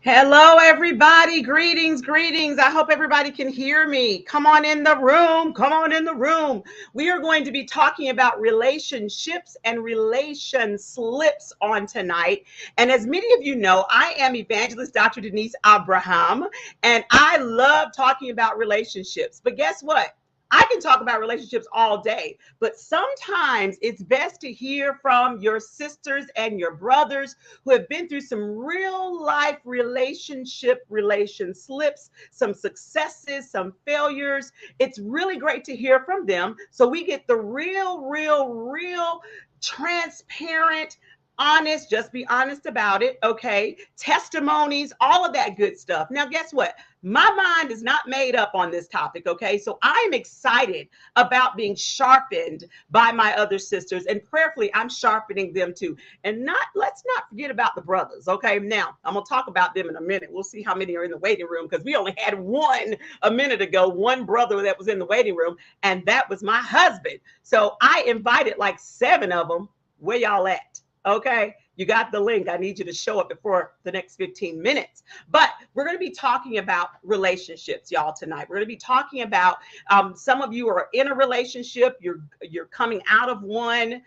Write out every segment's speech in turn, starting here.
Hello, everybody. Greetings, greetings. I hope everybody can hear me. Come on in the room. Come on in the room. We are going to be talking about relationships and relation slips on tonight. And as many of you know, I am evangelist Dr. Denise Abraham, and I love talking about relationships. But guess what? I can talk about relationships all day, but sometimes it's best to hear from your sisters and your brothers who have been through some real life relation slips, some successes, some failures. It's really great to hear from them. So we get the real transparent, honest, just be honest about it, okay? Testimonies, all of that good stuff. Now, guess what? My mind is not made up on this topic, okay? So I'm excited about being sharpened by my other sisters, and prayerfully, I'm sharpening them too. And let's not forget about the brothers, okay? Now, I'm gonna talk about them in a minute. We'll see how many are in the waiting room because we only had one a minute ago, one brother that was in the waiting room, and that was my husband. So I invited like 7 of them. Where y'all at? Okay, you got the link. I need you to show up before the next 15 minutes. But we're going to be talking about relationships, y'all, tonight. We're going to be talking about some of you are in a relationship. You're coming out of one.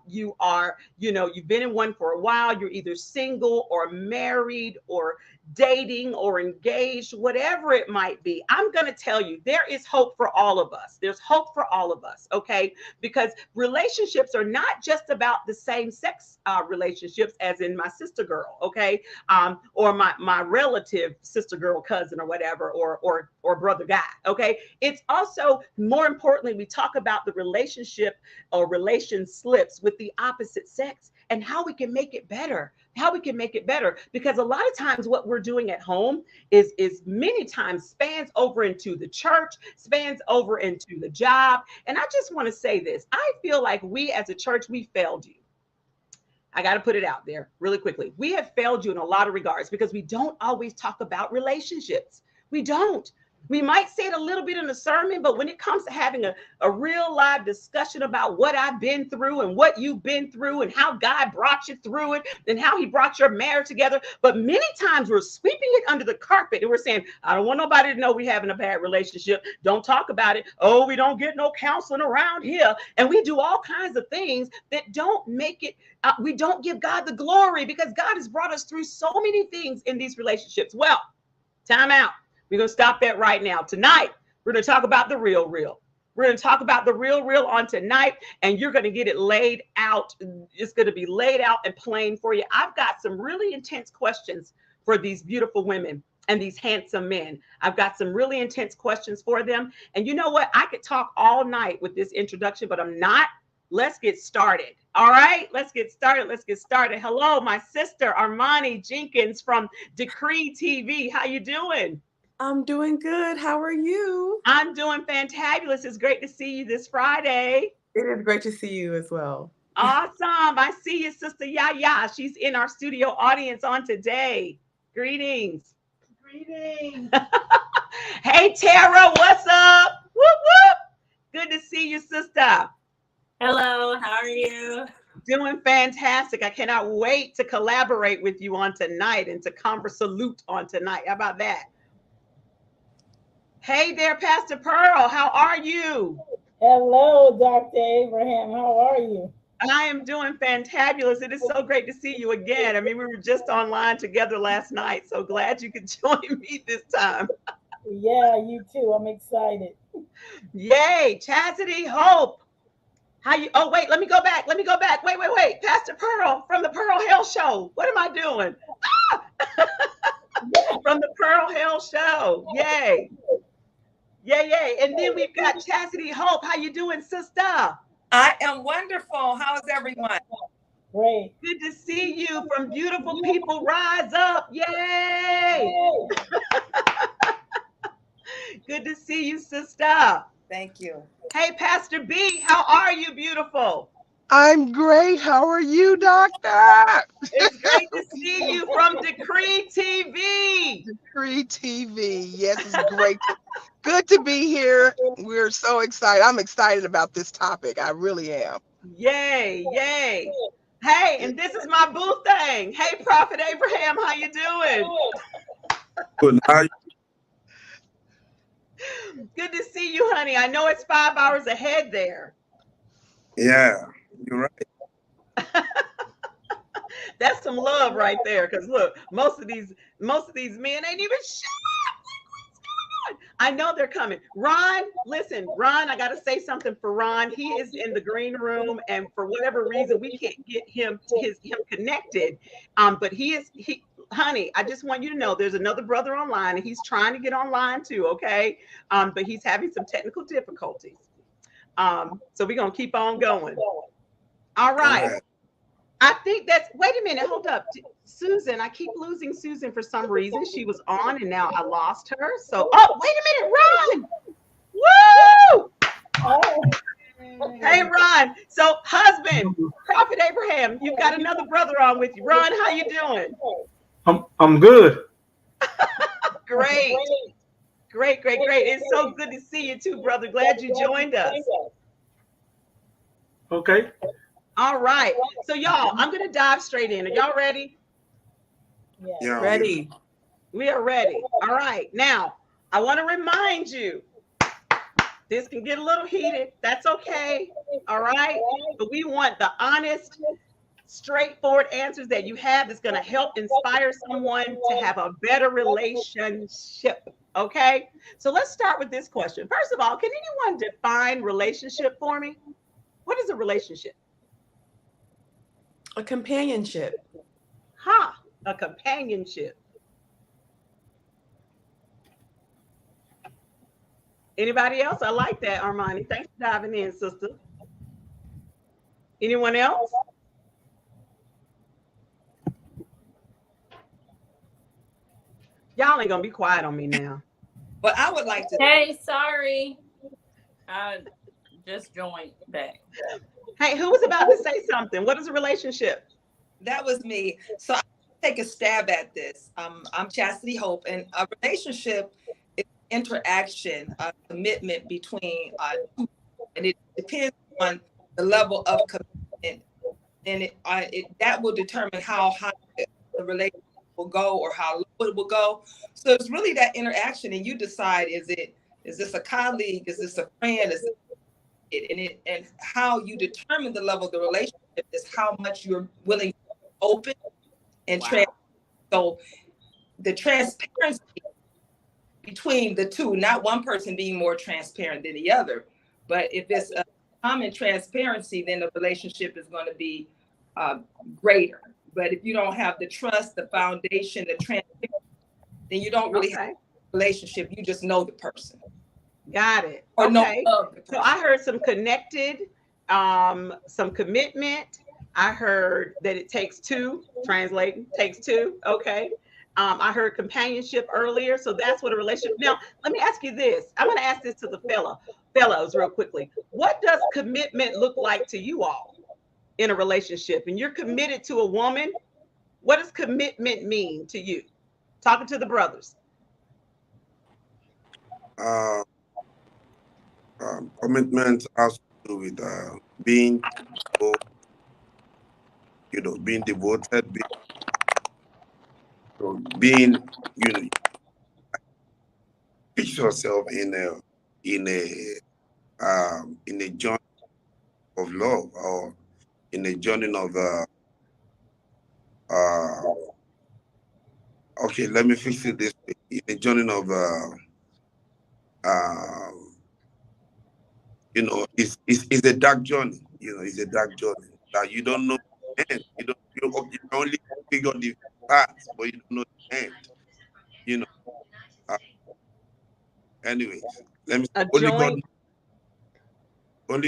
You are, you've been in one for a while. You're either single or married or dating or engaged, whatever it might be. I'm going to tell you, there is hope for all of us. There's hope for all of us, okay? Because relationships are not just about the same sex relationships, as in my sister girl, okay? Or my relative sister girl, cousin, or whatever, or brother guy, okay? It's also, more importantly, we talk about the relationship or relation slips with the opposite sex and how we can make it better. Because a lot of times what we're doing at home is many times spans over into the church, spans over into the job. And I just want to say this. I feel like we as a church, we failed you. I got to put it out there really quickly. We have failed you in a lot of regards because we don't always talk about relationships. We don't. We might say it a little bit in a sermon, but when it comes to having a real live discussion about what I've been through and what you've been through and how God brought you through it and how he brought your marriage together. But many times we're sweeping it under the carpet and we're saying, I don't want nobody to know we're having a bad relationship. Don't talk about it. Oh, we don't get no counseling around here. And we do all kinds of things that don't make it, we don't give God the glory because God has brought us through so many things in these relationships. Well, time out. We're going to stop that right now. Tonight, we're going to talk about the real. We're going to talk about the real on tonight, and you're going to get it laid out. It's going to be laid out and plain for you. I've got some really intense questions for these beautiful women and these handsome men. I've got some really intense questions for them. And you know what? I could talk all night with this introduction, but I'm not. Let's get started. All right, let's get started. Hello, my sister, Armani Jenkins from Decree TV. How you doing? I'm doing good. How are you? I'm doing fantabulous. It's great to see you this Friday. It is great to see you as well. Awesome. I see you, Sister Yaya. She's in our studio audience on today. Greetings. Hey, Tara, what's up? Whoop, whoop. Good to see you, sister. Hello, how are you? Doing fantastic. I cannot wait to collaborate with you on tonight and to conversalute on tonight. How about that? Hey there, Pastor Pearl. How are you? Hello, Dr. Abraham. How are you? I am doing fantabulous. It is so great to see you again. I mean, we were just online together last night, so glad you could join me this time. Yeah, you too. I'm excited. Yay, Chastity Hope. How you? Oh, wait, let me go back. Wait. Pastor Pearl from the Pearl Hill Show. What am I doing? From the Pearl Hill Show. Yay. Yay. And then we've got Chastity Hope. How you doing, sister? I am wonderful. How is everyone? Great. Good to see you from Beautiful People Rise Up. Yay. Good to see you, sister. Thank you. Hey, Pastor B, how are you, beautiful? I'm great. How are you, Doctor? It's great to see you from Decree TV. Decree TV. Yes, it's great. Good to be here. We're so excited. I'm excited about this topic. I really am. Yay. Hey, and this is my boo thing. Hey, Prophet Abraham, how you doing? Good. Good to see you, honey. I know it's 5 hours ahead there. Yeah, you're right. That's some love right there. Because look, most of these men ain't even shut up. What's going on? I know they're coming. Ron, listen, Ron, I gotta say something for Ron. He is in the green room, and for whatever reason, we can't get him connected. But honey, I just want you to know there's another brother online, and he's trying to get online too, okay? But he's having some technical difficulties. So we're gonna keep on going. All right. Right. I think wait a minute, hold up. Susan, I keep losing Susan for some reason. She was on and now I lost her. So, wait a minute, Ron. Woo! Oh, Hey, Ron. So, husband, Prophet Abraham, you've got another brother on with you. Ron, how you doing? I'm good. Great. Great. It's so good to see you too, brother. Glad you joined us. Okay. All right. So, y'all, I'm going to dive straight in. Are y'all ready? Yeah. Ready. We are ready. All right. Now, I want to remind you, this can get a little heated. That's okay. All right. But we want the honest, straightforward answers that you have that's going to help inspire someone to have a better relationship. Okay. So let's start with this question. First of all, can anyone define relationship for me? What is a relationship? A companionship. A companionship. Anybody else? I like that, Armani. Thanks for diving in, sister. Anyone else? Y'all ain't gonna be quiet on me now. But I would like to. Hey, sorry. I just joined back. Hey, who was about to say something? What is a relationship? That was me. So I take a stab at this. I'm Chastity Hope, and a relationship is interaction, a commitment between two, and it depends on the level of commitment, and that will determine how high the relationship will go or how low it will go. So it's really that interaction, and you decide: is this a colleague? Is this a friend? Is it and how you determine the level of the relationship is how much you're willing to open and so the transparency between the two, not one person being more transparent than the other, but if it's a common transparency, then the relationship is going to be greater. But if you don't have the trust, the foundation, the transparency, then you don't really have a relationship. You just know the person. Got it. Or okay. So I heard some connected, some commitment. I heard that it takes two, translating, takes two. Okay. I heard companionship earlier. So that's what a relationship. Now, let me ask you this. I'm going to ask this to the fellows real quickly. What does commitment look like to you all in a relationship? And you're committed to a woman. What does commitment mean to you? Talking to the brothers. Commitment has to do with being, being devoted, being, pitch yourself in a journey of love, or in a journey of okay, let me fix it this way. In a journey of it's a dark journey. It's a dark journey that you don't know the end. You only figure the path, but you don't know the end. Anyways, let me A only joint.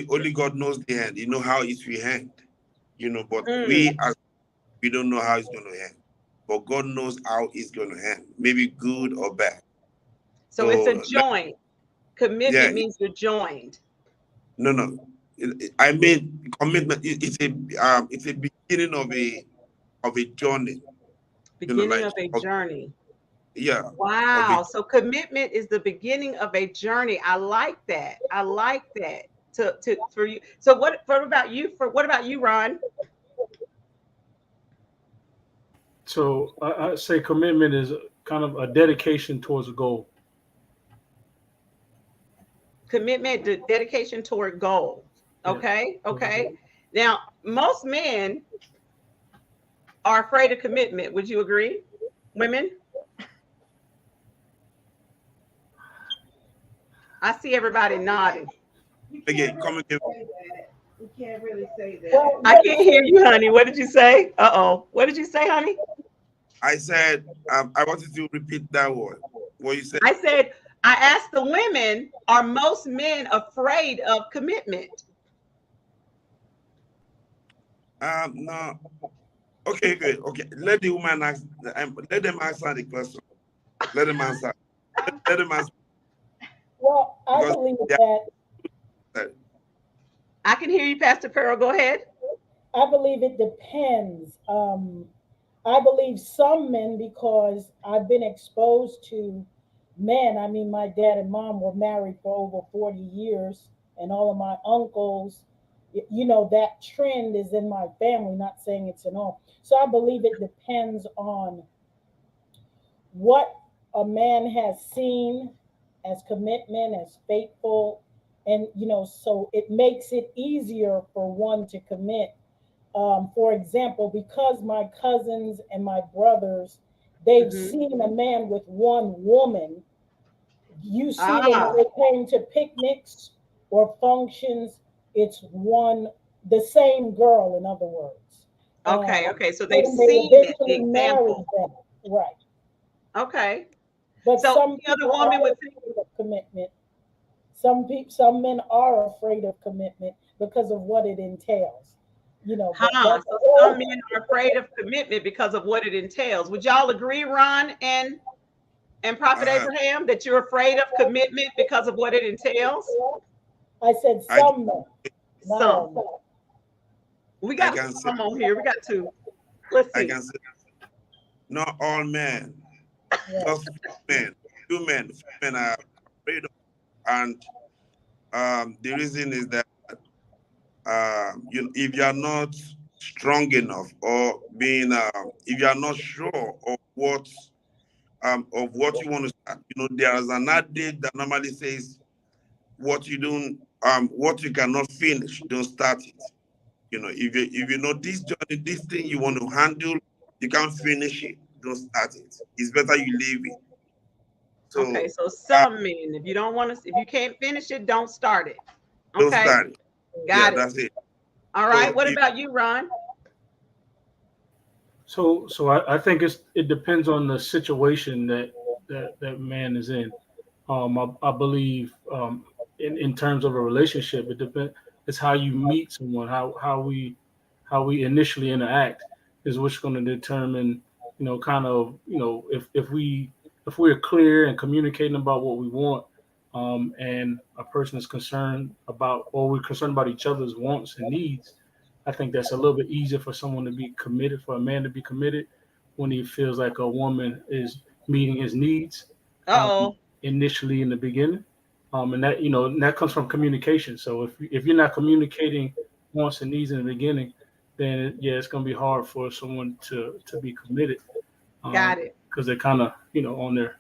only God knows the end. You know how it will end. But we don't know how it's going to end. But God knows how it's going to end. Maybe good or bad. So it's a joint. Commitment means you're joined. No. I mean, commitment. It's a beginning of a journey. Beginning of a journey. Yeah. Wow. So commitment is the beginning of a journey. I like that. For you. So what about you? What about you, Ron? So I say commitment is kind of a dedication towards a goal. Commitment, dedication toward goals. Yeah. Okay. Okay. Now, most men are afraid of commitment. Would you agree? Women? I see everybody nodding. Again, come again. We can't really say that. Well, I can't hear you, honey. What did you say? Uh-oh. What did you say, honey? I said, I wanted to repeat that word. What you said. I said, I asked the women, are most men afraid of commitment? No. Okay, good. Okay, let the woman ask. Let them answer the question. Let them answer. Let them answer well, I because believe yeah, that I can hear you, Pastor Pearl. Go ahead. I believe it depends. I believe some men, because I've been exposed to men. I mean, my dad and mom were married for over 40 years, and all of my uncles, that trend is in my family, not saying it's in all. So I believe it depends on what a man has seen as commitment, as faithful. And, so it makes it easier for one to commit. For example, because my cousins and my brothers, they've Mhm. seen a man with one woman. You see them Ah, when they came to picnics or functions, it's one, the same girl, in other words. okay, okay. So they've And they seen it, the eventually example. married them, right? Okay. But So some the other people woman are would think, afraid of commitment. Some men are afraid of commitment because of what it entails. But huh? that's a So some whole. men are afraid of commitment because of what it entails. Would y'all agree, Ron and Prophet uh, Abraham, that you're afraid of commitment because of what it entails? I said I can some men, not Some. all We I got can say some on here. We got two. Let's I see. can say not all men, men. Right. just few men. Few men are afraid of, and the reason is that if you are not strong enough or being if you are not sure of what you want to start, there is an adage that normally says what you don't what you cannot finish, don't start it. If you know this journey, this thing you want to handle, you can't finish it, don't start it. It's better you leave it. Okay, So so uh, some men, if you don't want to, if you can't finish it, don't start it. don't Okay, start it. Yeah, got it. that's it. All right. So What if about you, Ron? So I think it depends on the situation that man is in. I believe in terms of a relationship, it depends. It's how you meet someone, how we initially interact is what's going to determine, kind of, if we're clear and communicating about what we want, and a person is concerned about, or we're concerned about each other's wants and needs. I think that's a little bit easier for someone to be committed, for a man to be committed when he feels like a woman is meeting his needs, um, Uh-oh. initially in the beginning. And that comes from communication. So if you're not communicating wants and needs in the beginning, then yeah, it's going to be hard for someone to be committed, Got it. because they're kind of, on their,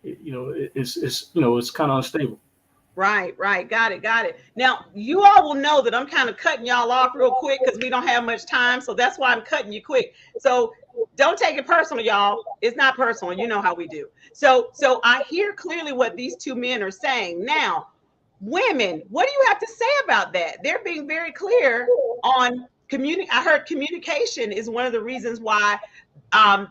it's kind of unstable. Right, right. Got it, got it. Now, you all will know that I'm kind of cutting y'all off real quick because we don't have much time. So that's why I'm cutting you quick. So don't take it personal, y'all. It's not personal. You know how we do. So I hear clearly what these two men are saying. Now, women, what do you have to say about that? They're being very clear on I heard communication is one of the reasons why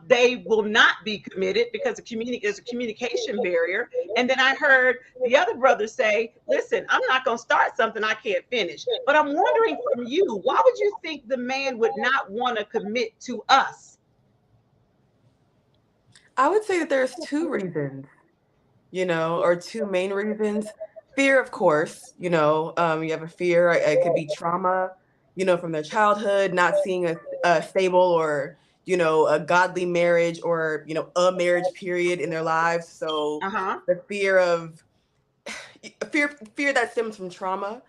they will not be committed because there's a communication barrier. And then I heard the other brother say, listen, I'm not going to start something I can't finish. But I'm wondering from you, why would you think the man would not want to commit to us? I would say that there's two reasons, or two main reasons. Fear, of course, you have a fear. It could be trauma, from their childhood, not seeing a stable or, a godly marriage or, a marriage period in their lives. So Uh-huh. the fear that stems from trauma.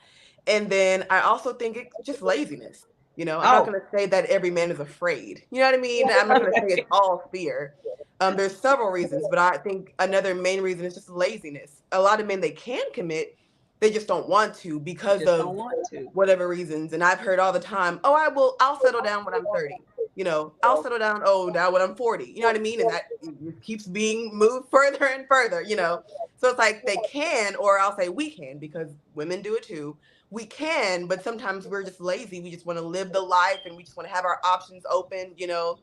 And then I also think it's just laziness. You know, I'm not Oh, going to say that every man is afraid. You know what I mean? I'm not going to say it's all fear. There's several reasons, but I think another main reason is just laziness. A lot of men, they can commit, they just don't want to because just don't of want to. whatever reasons. And I've heard all the time, oh, I'll settle down when I'm 30. You know, I'll settle down, oh, now when I'm 40. You know what I mean? And that it keeps being moved further and further, you know. So it's like they can, or I'll say we can, because women do it too. We can, but sometimes we're just lazy. We just want to live the life and we just want to have our options open, you know.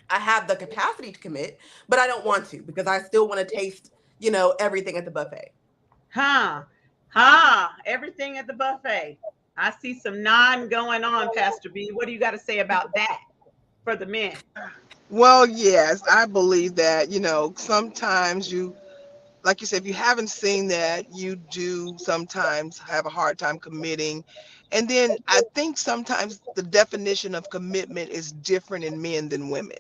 I have the capacity to commit, but I don't want to because I still want to taste, you know, everything at the buffet. Huh. Huh. Everything at the buffet. I see some non going on, Pastor B. What do you got to say about that for the men? Well, yes, I believe that, sometimes like you said, if you haven't seen that, you do sometimes have a hard time committing. And then I think sometimes the definition of commitment is different in men than women.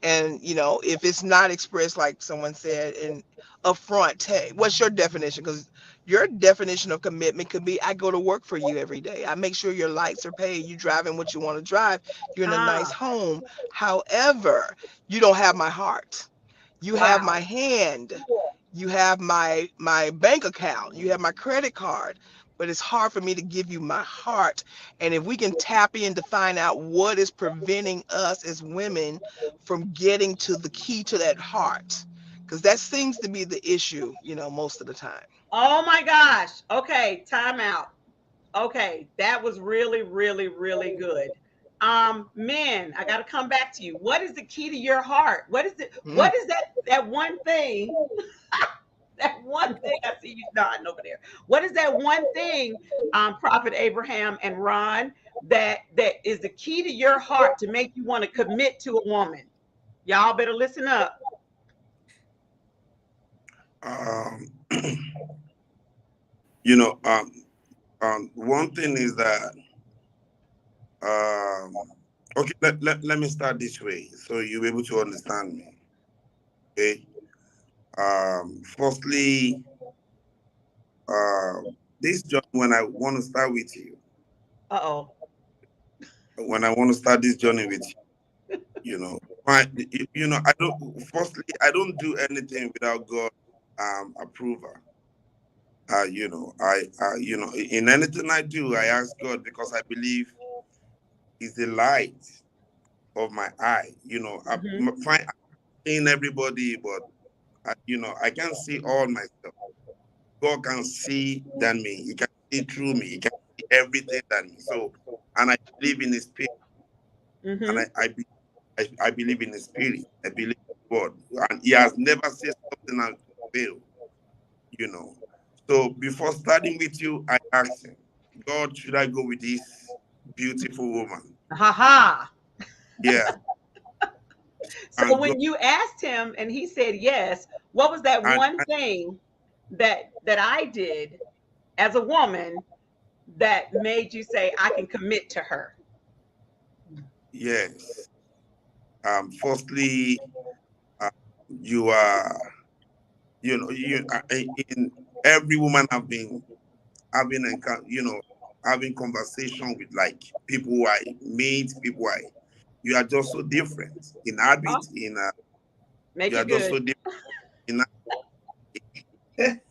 And, if it's not expressed, like someone said, in upfront, hey, what's your definition? Because your definition of commitment could be, I go to work for you every day. I make sure your lights are paid. You driving what you want to drive. You're in a nice Ah, home. However, you don't have my heart. You have wow. my hand. You have my bank account. You have my credit card. But it's hard for me to give you my heart. And if we can tap in to find out what is preventing us as women from getting to the key to that heart, because that seems to be the issue, most of the time. Oh my gosh. Okay, time out. Okay, that was really, really, really good. Men, I got to come back to you. What is the key to your heart? What is it? Mm. What is that one thing? That one thing I see you nodding over there. What is that one thing, Prophet Abraham and Ron, that is the key to your heart to make you want to commit to a woman? Y'all better listen up. Um, you know, one thing is that, okay, let me start this way so you'll be able to understand me. Okay. Firstly, this journey, when I want to start with you, Uh-oh. when I want to start this journey with you, my, I don't, firstly, I don't do anything without God approval. In anything I do, I ask God because I believe He's the light of my eye. I Mm-hmm. find seeing everybody, but I can't see all myself. God can see than me. He can see through me. He can see everything than me. So, and I believe in His Spirit, and Mm-hmm. I believe in His Spirit. I believe in God, and He has never said something and fail. You know. So before starting with you, I asked Him, God, should I go with this beautiful woman? Ha ha. Yeah, So and God, when you asked him and he said yes, what was that one and thing that I did as a woman that made you say I can commit to her? yes. Firstly, uh, you are, in every woman I've been having, having conversation with, like people who I meet, you are just so different in Oh, habit, make you are it just good. so different in,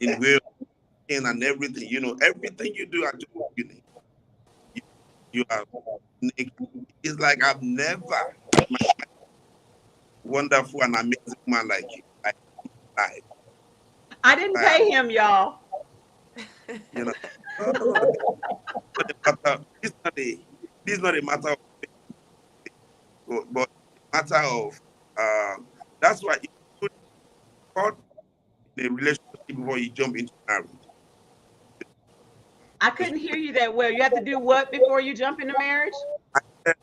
in way of being and everything. Everything you do are just unique. You, you are unique. It's like I've never in my wonderful and amazing woman like you, like life. I didn't I, pay him, y'all. you know, no, this is not a matter. This is not a matter of, but a matter of. That's why you should cut in a relationship before you jump into marriage. I couldn't hear you that well. You have to do what before you jump into marriage?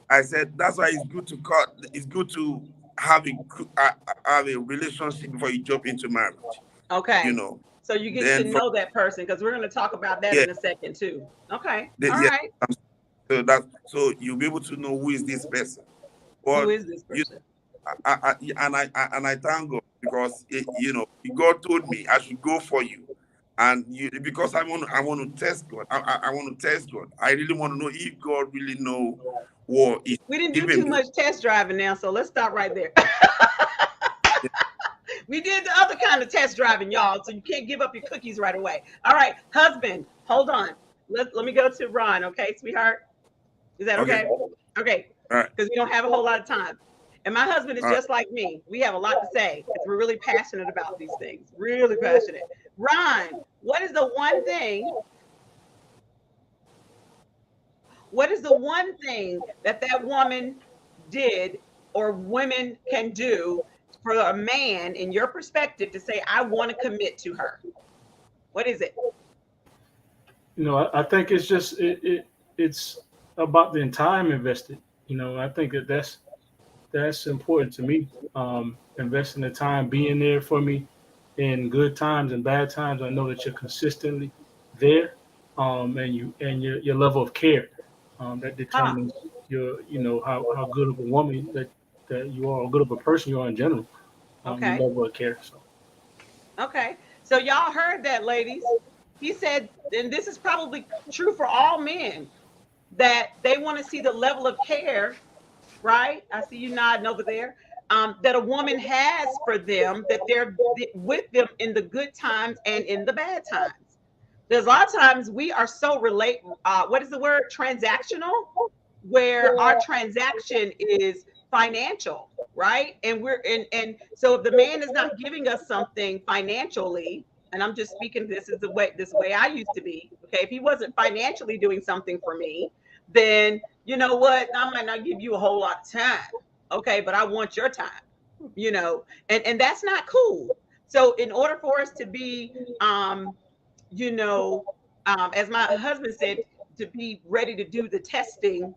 I said that's why it's good to cut. It's good to have a relationship before you jump into marriage. You Okay. know. So you get to Then from know that person because we're going to talk about that yeah, in a second too. Okay. All yeah. right. So you'll be able to know who is this person. Who But is this you person? and I thank God because God told me I should go for you. And because I want to test God. I want to test God. I really want to know if God really know what He's We didn't do giving too me. much test driving now, so let's stop right there. We did the other kind of test driving, y'all, so you can't give up your cookies right away. All right, husband, hold on. Let me go to Ron, okay, sweetheart? Is that Okay. okay? Okay, All right. because we don't have a whole lot of time. And my husband is All right. just like me. We have a lot to say because we're really passionate about these things. Really passionate. Ron, what is the one thing? What is the one thing that woman did or women can do for a man, in your perspective, to say, I want to commit to her? What is it? I think it's just it's about the time invested. I think that's important to me. Investing the time, being there for me in good times and bad times. I know that you're consistently there, and your level of care that Huh. determines how good of a woman that you are, or good of a person you are in general. Your Okay. level of care. So Okay. So y'all heard that, ladies. He said, and this is probably true for all men, that they want to see the level of care, right? I see you nodding over there. That a woman has for them, that they're with them in the good times and in the bad times. There's a lot of times we are so what is the word? Transactional, where our transaction is financial, right? And so if the man is not giving us something financially, and I'm just speaking, this way I used to be, okay, if he wasn't financially doing something for me, then you know what, I might not give you a whole lot of time, okay, but I want your time, and that's not cool. So in order for us to be you know as my husband said, to be ready to do the testing,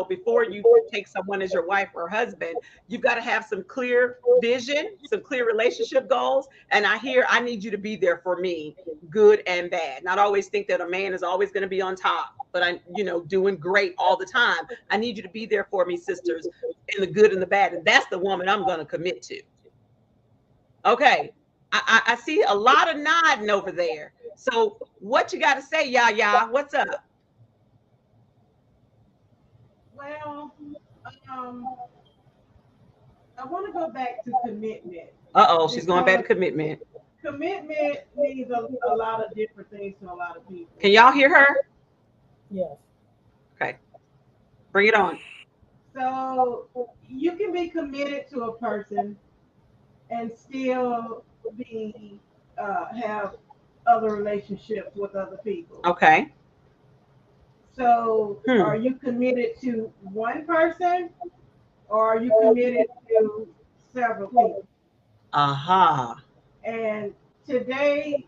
before you take someone as your wife or husband, you've got to have some clear vision, some clear relationship goals. And I need you to be there for me, good and bad. Not always think that a man is always going to be on top, but doing great all the time. I need you to be there for me, sisters, in the good and the bad. And that's the woman I'm going to commit to. Okay. I see a lot of nodding over there. So what you got to say, Yah? What's up? Well, um, I want to go back to commitment Uh-oh, she's going back to because commitment. commitment means a lot of different things to a lot of Can people. y'all hear her? Yes. Okay, bring it on. So you can be committed to a person and still be have other relationships with other people. Okay. So Hmm. are you committed to one person or are you committed to several people? Aha. And today,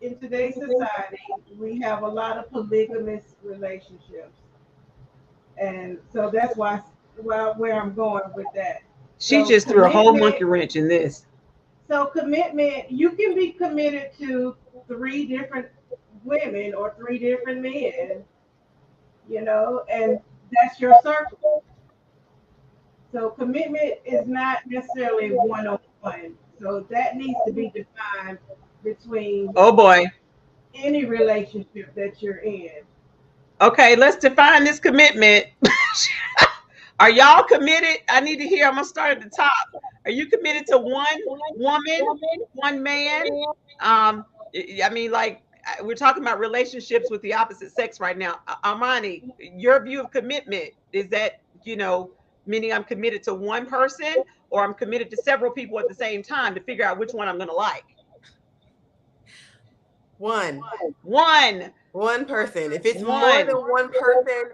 in today's society, we have a lot of polygamous relationships, and so that's where I'm going with that. She So just threw a whole monkey commitment, wrench in this. you can be committed to three different women or three different men, and that's your circle. So commitment is not necessarily one on one. So that needs to be defined between Oh boy. any relationship that you're in. Okay, let's define this commitment. Are y'all committed? I need to hear. I'm gonna start at the top. Are you committed to one woman, one man? I mean, like we're talking about relationships with the opposite sex right now. Armani, your view of commitment is that meaning I'm committed to one person, or I'm committed to several people at the same time to figure out which one I'm gonna like. One. One. One person. If it's more One. than one person,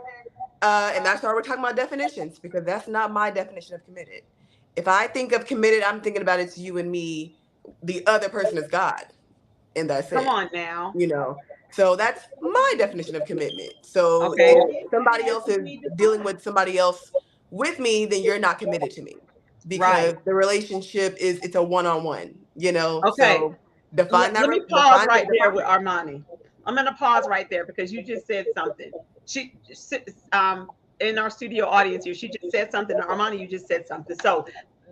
and that's why we're talking about definitions, because that's not my definition of committed. If I think of committed, I'm thinking about it's you and me. The other person is God, and that's Come it. on now. So that's my definition of commitment. So Okay. if Commitment somebody has else to is be dealing defined. with somebody else with me, then you're not committed to me, because Right. the relationship it's a one-on-one. Okay. So define that. Let me pause Define right it. there Define with it. Armani. I'm going to pause right there because you just said something. She, um, in our studio audience here, she just said something. Armani, you just said something. So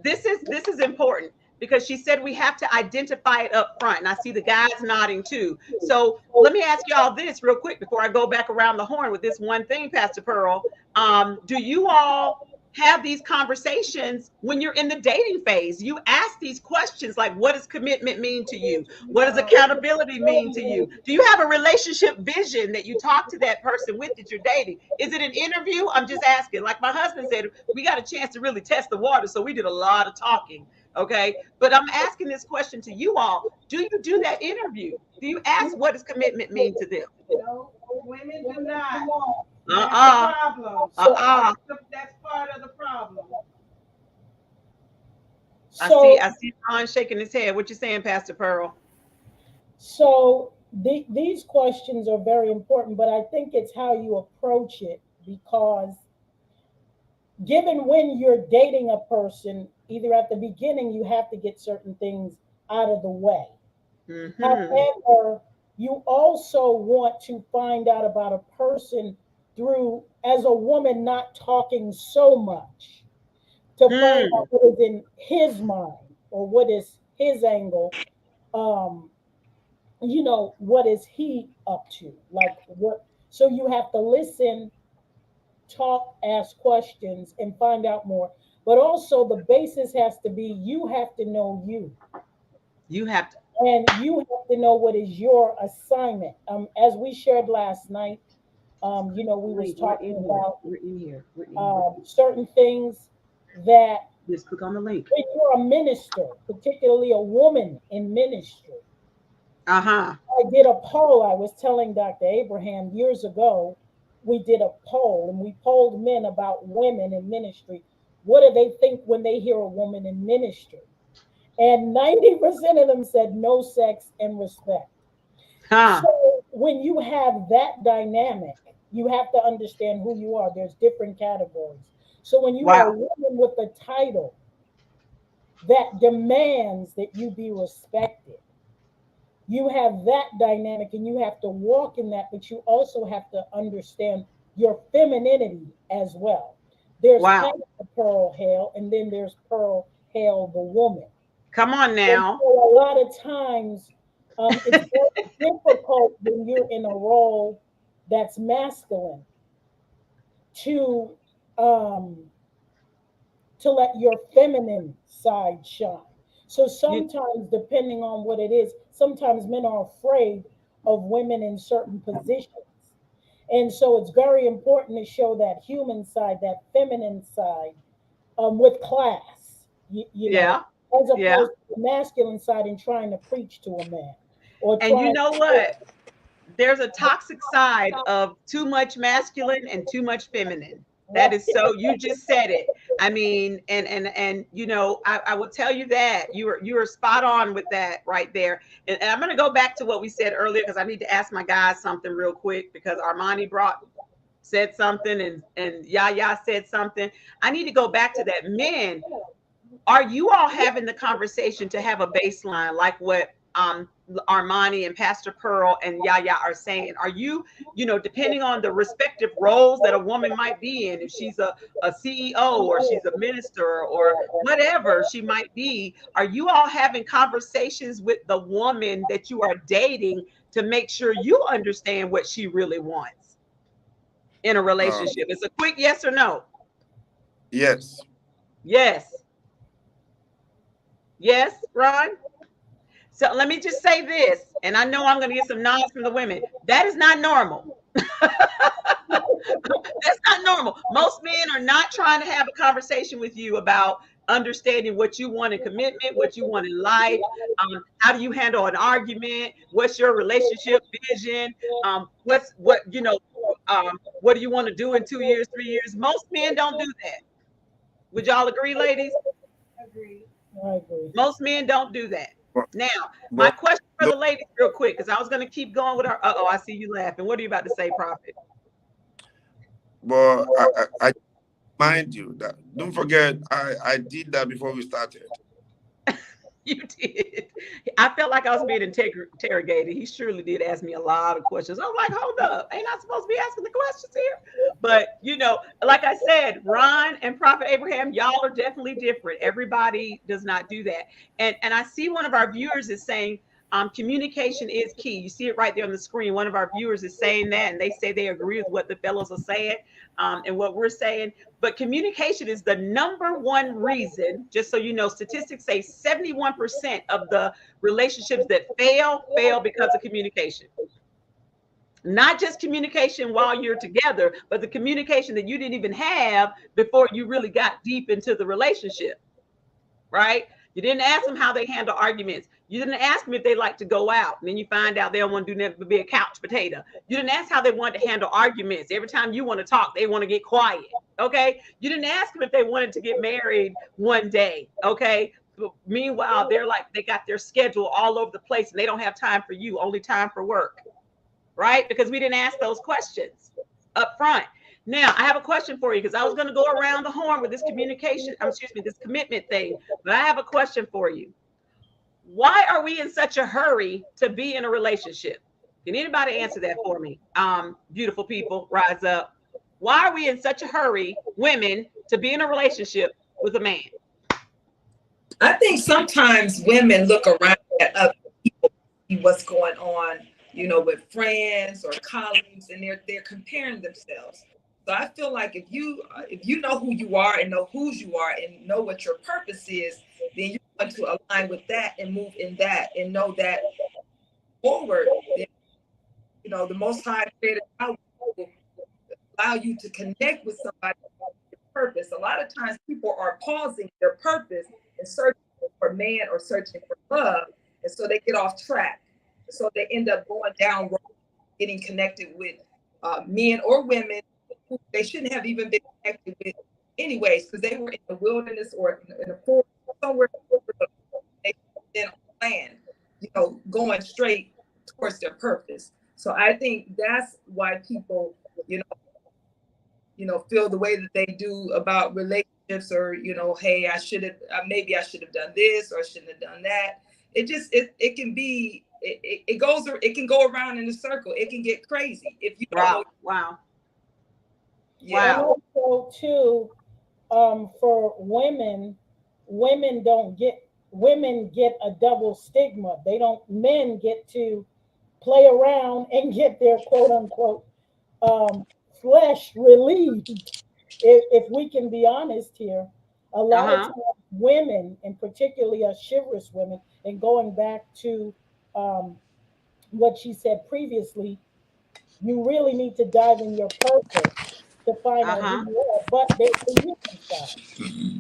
this is important. because she said we have to identify it up front. And I see the guys nodding too. So let me ask y'all this real quick before I go back around the horn with this one thing, Pastor Pearl. Do you all have these conversations when you're in the dating phase? You ask these questions like, what does commitment mean to you? What does accountability mean to you? Do you have a relationship vision that you talk to that person with that you're dating? Is it an interview? I'm just asking. Like my husband said, we got a chance to really test the water, so we did a lot of talking. Okay, but I'm asking this question to you all. Do you do that interview? Do you ask what does commitment mean to them? No, women do not. That's Uh-uh. the problem. Uh-uh. That's part of the problem. So I see Ron shaking his head. What you saying, Pastor Pearl? So these questions are very important, but I think it's how you approach it, because given when you're dating a person, either at the beginning you have to get certain things out of the way. Mm-hmm. However, you also want to find out about a person through, as a woman, not talking so much, to find out what is in his mind or what is his angle. Um, what is he up to, like what, so you have to listen, talk, ask questions, and find out more. But also the basis has to be, you have to know you, You have to. and you have to know what is your assignment. As we shared last night, we was talking about We're in here. certain things that, Just click on the link. when you're a minister, particularly a woman in ministry. Uh-huh. I did a poll. I was telling Dr. Abraham years ago, we did a poll and we polled men about women in ministry. What do they think when they hear a woman in ministry? And 90% of them said no sex and respect. Huh. So when you have that dynamic, you have to understand who you are. There's different categories. So when you are a Wow. woman with a title that demands that you be respected, you have that dynamic and you have to walk in that, but you also have to understand your femininity as well. There's Wow. Pastor Pearl Hale, and then there's Pearl Hale, the woman. Come on And now. so a lot of times, it's very difficult when you're in a role that's masculine to um, to let your feminine side shine. So You, sometimes, depending on what it is, sometimes men are afraid of women in certain positions. And so it's very important to show that human side, that feminine side, with class, yeah. as Yeah. opposed to the masculine side and trying to preach to a man or And you trying know what? There's a toxic side of too much masculine and too much feminine. That is so, you just said it. I mean, and I will tell you that you are spot on with that right there. And I'm gonna go back to what we said earlier because I need to ask my guys something real quick because Armani brought said something and Yaya said something. I need to go back to that. Men, are you all having the conversation to have a baseline like what Armani and Pastor Pearl and Yaya are saying? Are you, depending on the respective roles that a woman might be in, if she's a CEO or she's a minister or whatever she might be, are you all having conversations with the woman that you are dating to make sure you understand what she really wants in a relationship? It's a quick yes or no. Yes. Yes. Yes, Ron? So let me just say this, and I know I'm going to get some nods from the women. That is not normal. That's not normal. Most men are not trying to have a conversation with you about understanding what you want in commitment, what you want in life. How do you handle an argument? What's your relationship vision? What do you want to do in 2 years, 3 years? Most men don't do that. Would y'all agree, ladies? Agreed. I agree. Most men don't do that. But, Now, my but question for the ladies, real quick, because I was going to keep going with her. Uh-oh, I see you laughing. What are you about to say, Prophet? but I mind you that don't forget I did that before we started. You did. I felt like I was being interrogated. He surely did ask me a lot of questions. I was like, hold up, ain't I supposed to be asking the questions here? But like I said, Ron and Prophet Abraham, y'all are definitely different. Everybody does not do that. And I see one of our viewers is saying, communication is key. You see it right there on the screen. One of our viewers is saying that, and they say they agree with what the fellows are saying, and what we're saying. But communication is the number one reason, just so you know, statistics say 71% of the relationships that fail because of communication. Not just communication while you're together, but the communication that you didn't even have before you really got deep into the relationship, right? You didn't ask them how they handle arguments. You didn't ask them if they like to go out. And then you find out they don't want to do nothing but be a couch potato. You didn't ask how they want to handle arguments. Every time you want to talk, they want to get quiet. Okay. You didn't ask them if they wanted to get married one day. Okay. But meanwhile, they're like, they got their schedule all over the place and they don't have time for you, only time for work. Right? Because we didn't ask those questions up front. Now, I have a question for you because I was going to go around the horn with this communication, excuse me, this commitment thing, but I have a question for you. Why are we in such a hurry to be in a relationship? Can anybody answer that for me? Beautiful people, rise up. Why are we in such a hurry, women, to be in a relationship with a man? I think sometimes women look around at other people, see what's going on, with friends or colleagues, and they're comparing themselves. So I feel like if you know who you are and know whose you are and know what your purpose is, then you want to align with that and move in that and know that forward. Then, the Most High created allow you to connect with somebody with purpose. A lot of times people are pausing their purpose and searching for man or searching for love, and so they get off track. So they end up going down wrong, getting connected with men or women who they shouldn't have even been connected with anyways, because they were in the wilderness or in the forest somewhere. They then on land, going straight towards their purpose. So I think that's why people, feel the way that they do about relationships, or hey, I should have, maybe I should have done this or I shouldn't have done that. It can be, it can go around in a circle. It can get crazy if you don't know. Wow. Yeah. And also too, for women, women get a double stigma. Men get to play around and get their quote unquote flesh relieved. If we can be honest here, a lot of times women, and particularly us chivalrous women, and going back to what she said previously, you really need to dive in your purpose to find out who you are. But there's the human side,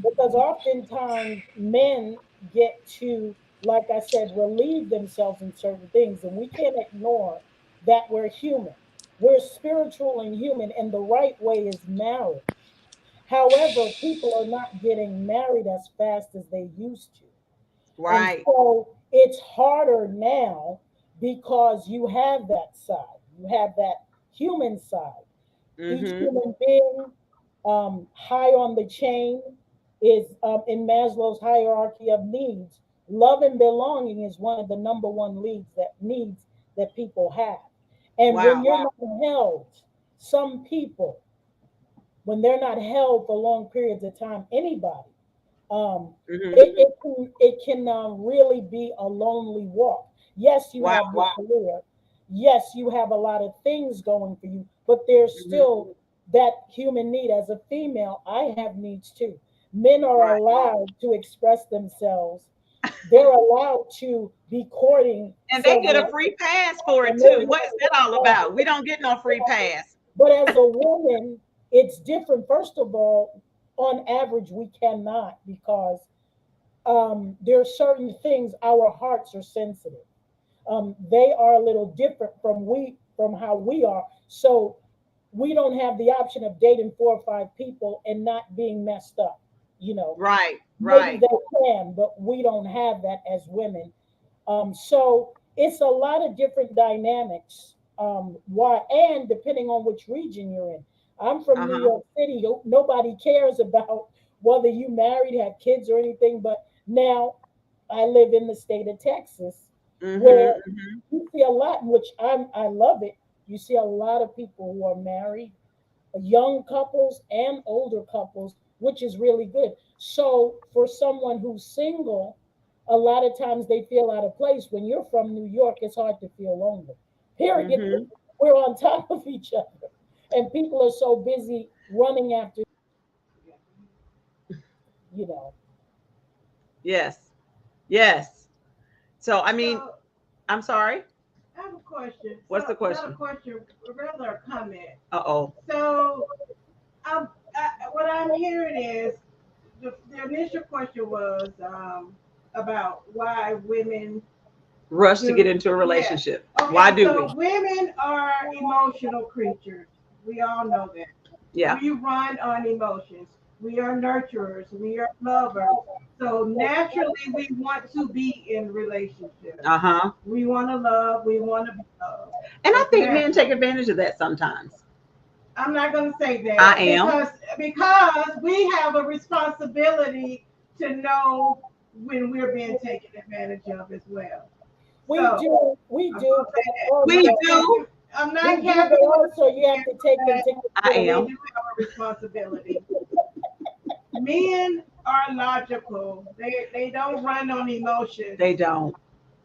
because oftentimes men get to, like I said, relieve themselves in certain things, and we can't ignore that we're human. We're spiritual and human, and the right way is marriage. However, people are not getting married as fast as they used to. And Right. so it's harder now because you have that side. You have that human side. Each Mm-hmm. human being, high on the chain, is in Maslow's hierarchy of needs. Love and belonging is one of the number one needs that people have. And when Wow. you're not held, some people, when they're not held for long periods of time, anybody, um, Mm-hmm. it can really be a lonely walk. Yes, you Wow. have your career. Yes, you have a lot of things going for you, but there's Mm-hmm. still that human need. As a female, I have needs too. Men are Right. allowed to express themselves. They're allowed to be courting And they get a several, free pass for it and they too. get What is that all about? We don't get no free pass. but as a woman, it's different. First of all, on average, we cannot, because there are certain things, our hearts are sensitive. They are a little different from how we are. So we don't have the option of dating 4 or 5 people and not being messed up. Right. Maybe Right. they can, but we don't have that as women. So it's a lot of different dynamics. Why, and depending on which region you're in. I'm from New Uh-huh. York City. Nobody cares about whether you married, have kids, or anything. But now, I live in the state of Texas, Mm-hmm, where you see a lot, which I love it. You see a lot of people who are married, young couples and older couples, which is really good. So for someone who's single, a lot of times they feel out of place. When you're from New York, it's hard to feel lonely. Period. mm-hmm. We're on top of each other, and people are so busy running after, you know. Yes. Yes. So, I mean, So I'm sorry. I have a question. What's the Not a question? question, rather a comment. Uh-oh. So what I'm hearing is the initial question was about why women Rush to get do. into a Yeah. relationship. Why Okay. do So we? women are emotional creatures. We all know that. Yeah. We run on emotions. We are nurturers. We are lovers. So naturally, we want to be in relationships. Uh-huh. We want to love. We want to be loved. And I That's think men take natural. advantage of that sometimes. I'm not going to say I that am. because we have a responsibility to know when we're being taken advantage of as well. We So do, we I'm do, gonna say but that. We also do. I'm we not do, but capping what also I'm you have to take saying, into I but we am. do have a responsibility. Men are logical. They don't run on emotions. They don't.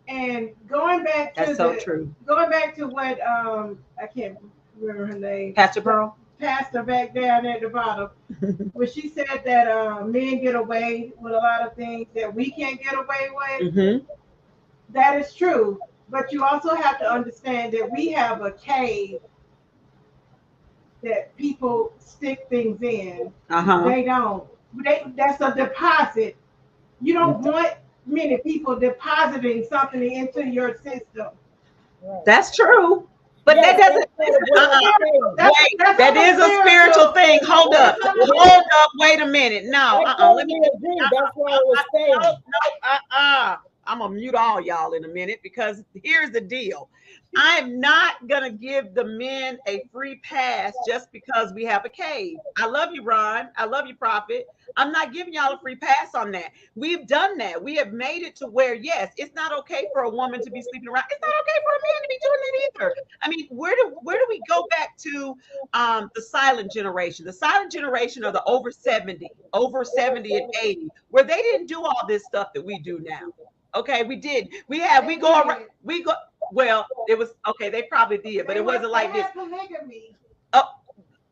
And That's so true. going back to what I can't remember her name, Pastor the Pearl? pastor back down at the bottom, where she said that men get away with a lot of things that we can't get away with. Mm-hmm. That is true, but you also have to understand that we have a cave that people stick things in. Uh-huh. They don't. That's a deposit. You don't want many people depositing something into your system. right. That's true. But that Yes, doesn't that's part of what I'm uh-uh. saying. Wait, That's that on a is a spiritual spiritual. thing. Hold up. That's on a Yes, Hold up. Wait a minute. No, I let me totally get agree. That's what I was no, saying. no, I'm gonna mute all y'all in a minute because here's the deal. I'm not gonna give the men a free pass just because we have a cave. I love you, Ron. I love you, Prophet. I'm not giving y'all a free pass on that. We've done that. We have made it to where, yes, it's not okay for a woman to be sleeping around. It's not okay for a man to be doing that either. I mean, where do we go back to the silent generation? The silent generation are the over 70 and 80, where they didn't do all this stuff that we do now. Okay, we did. We go around, we go, well, it was okay, they probably did, but it wasn't like this. Polygamy. Oh,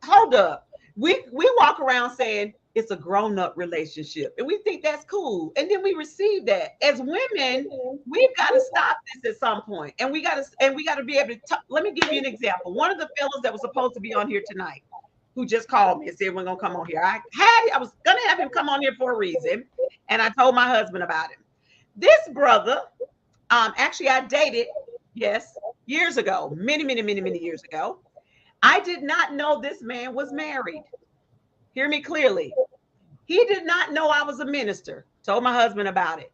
hold up. We walk around saying it's a grown-up relationship and we think that's cool. And then we receive that. As women, we've got to stop this at some point. And we got to be able to let me give you an example. One of the fellows that was supposed to be on here tonight, who just called me and said we're gonna come on here. I was gonna have him come on here for a reason, and I told my husband about him. This brother, actually I dated, yes, years ago, many years ago. I did not know this man was married. Hear me clearly. He did not know I was a minister. Told my husband about it.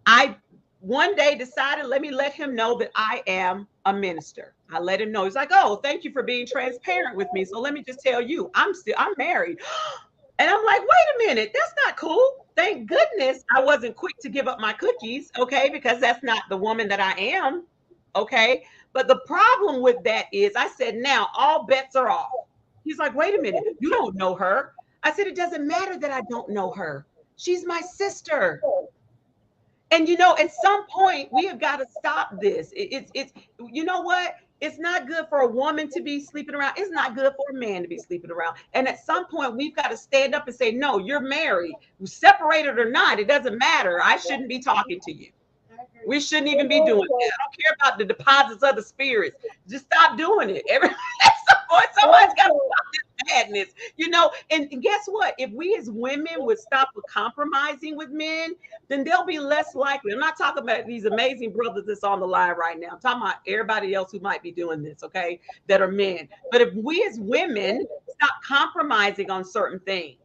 I one day decided, let me let him know that I am a minister. I let him know. He's like, oh, thank you for being transparent with me. So let me just tell you, I'm married. And I'm like, wait a minute, that's not cool. Thank goodness I wasn't quick to give up my cookies, okay, because that's not the woman that I am, okay. But the problem with that is I said, now all bets are off. He's like, wait a minute, you don't know her. I said, it doesn't matter that I don't know her. She's my sister. And at some point we have got to stop this. It's you know what? It's not good for a woman to be sleeping around. It's not good for a man to be sleeping around. And at some point we've got to stand up and say, no, you're married. Separated or not, it doesn't matter. I shouldn't be talking to you. We shouldn't even be doing that. I don't care about the deposits of the spirits. Just stop doing it. At some point, somebody's got to stop this madness, And guess what? If we as women would stop compromising with men, then they'll be less likely. I'm not talking about these amazing brothers that's on the line right now. I'm talking about everybody else who might be doing this, okay, that are men. But if we as women stop compromising on certain things,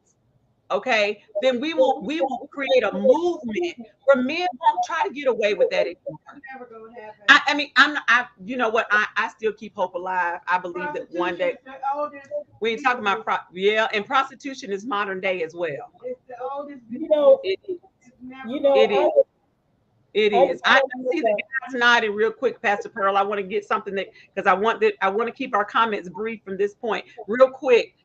okay, then we will create a movement where men won't try to get away with that anymore. Never gonna happen. I mean, I'm not, you know what? I still keep hope alive. I believe that one day Prostitution's the oldest. we ain't talking about yeah, and prostitution is modern day as well. It's the oldest. You know, It is. It's never you gonna know, It happen. is. It I is. I totally see the agree. guys nodding real quick, Pastor Pearl. I want to get something that because I want to keep our comments brief from this point. Real quick.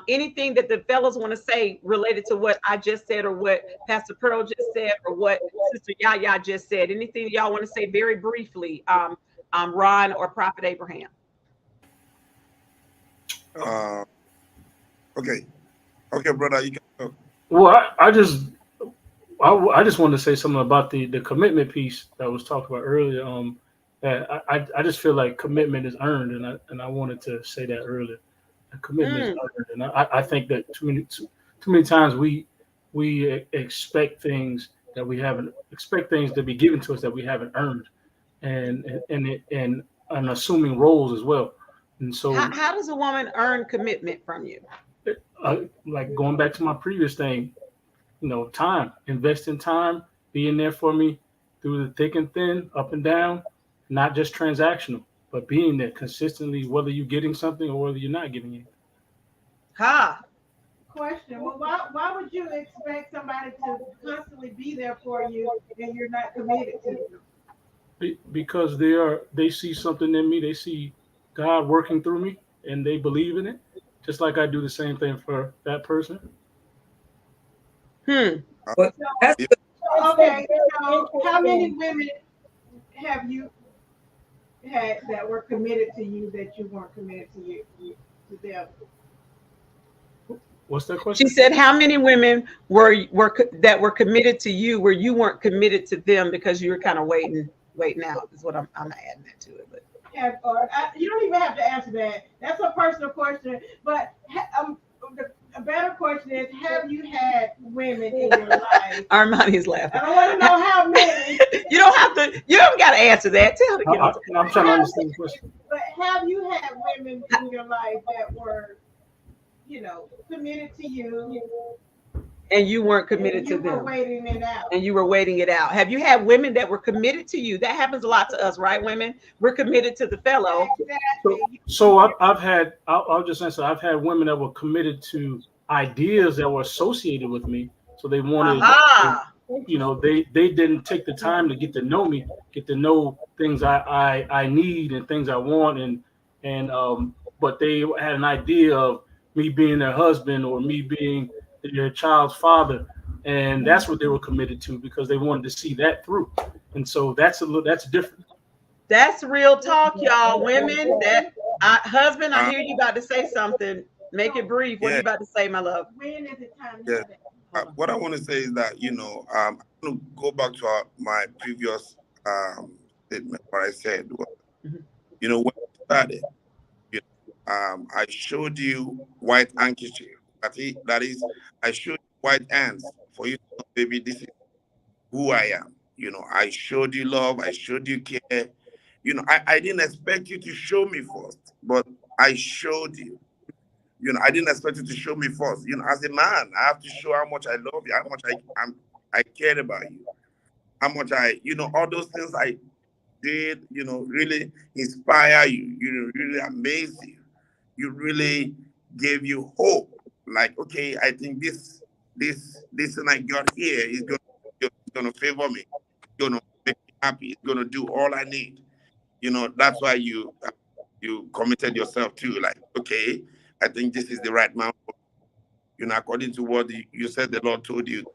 Anything that the fellows want to say related to what I just said or what Pastor Pearl just said or what Sister Yaya just said. Anything y'all want to say very briefly, Ron or Prophet Abraham? Uh, okay, okay, brother, you can talk. Well, I just wanted to say something about the commitment piece that was talked about earlier. That I just feel like commitment is earned, and I wanted to say that earlier. The commitment is Mm. earned, and I think that too many times we expect things that we haven't expect things to be given to us that we haven't earned, and assuming roles as well. And so, How does a woman earn commitment from you? like going back to my previous thing, time, invest in time, being there for me through the thick and thin, up and down, not just transactional, but being there consistently, whether you're getting something or whether you're not getting it. Ha. Question. Well, why would you expect somebody to constantly be there for you and you're not committed to them? Because they see something in me, they see God working through me, and they believe in it, just like I do the same thing for that person. Hmm. Well, So, that's Yeah, okay, It's very so how many interesting. women have you had that were committed to you that you weren't committed to them? What's that She question? said, "How many women that were committed to you where you weren't committed to them because you were kind of waiting out?" Is what I'm adding that to it. But You don't even have to answer that. That's a personal question. But a better question is, have you had women in your life? Armani is laughing. I don't want to know how many. You don't have to. You don't got to answer that. Tell the you know. I'm trying to understand the question. But have you had women in your life that were, committed to you And you weren't and committed to you were them, waiting it out? and you were waiting it out. Have you had women that were committed to you? That happens a lot to us, right? Women, we're committed to the fellow. So, Exactly. I'll just answer. I've had women that were committed to ideas that were associated with me. So they wanted, Aha. they didn't take the time to get to know me, get to know things I need and things I want, but they had an idea of me being their husband or me being their child's father, and that's what they were committed to because they wanted to see that through. And so that's different. That's real talk, y'all. Women, that husband, I uh, hear you about to say something. Make it brief. What are you yeah, about to say, my love? When is it time to yeah. have that? Hold on. What I want to say is that I'm going to go back to my previous statement. What I said was, Mhm. when we started, I showed you white handkerchief. That is, I showed you white hands for you to know, baby, this is who I am. I showed you love. I showed you care. I didn't expect you to show me first, but I showed you. I didn't expect you to show me first. As a man, I have to show how much I love you, how much I cared about you, how much all those things I did, really inspire you, really amaze you. You really gave you hope. Like, okay, I think this thing I got here is gonna favor me, gonna make me happy, it's gonna do all I need. That's why you committed yourself to, like, okay, I think this is the right man for according to what you said the Lord told you.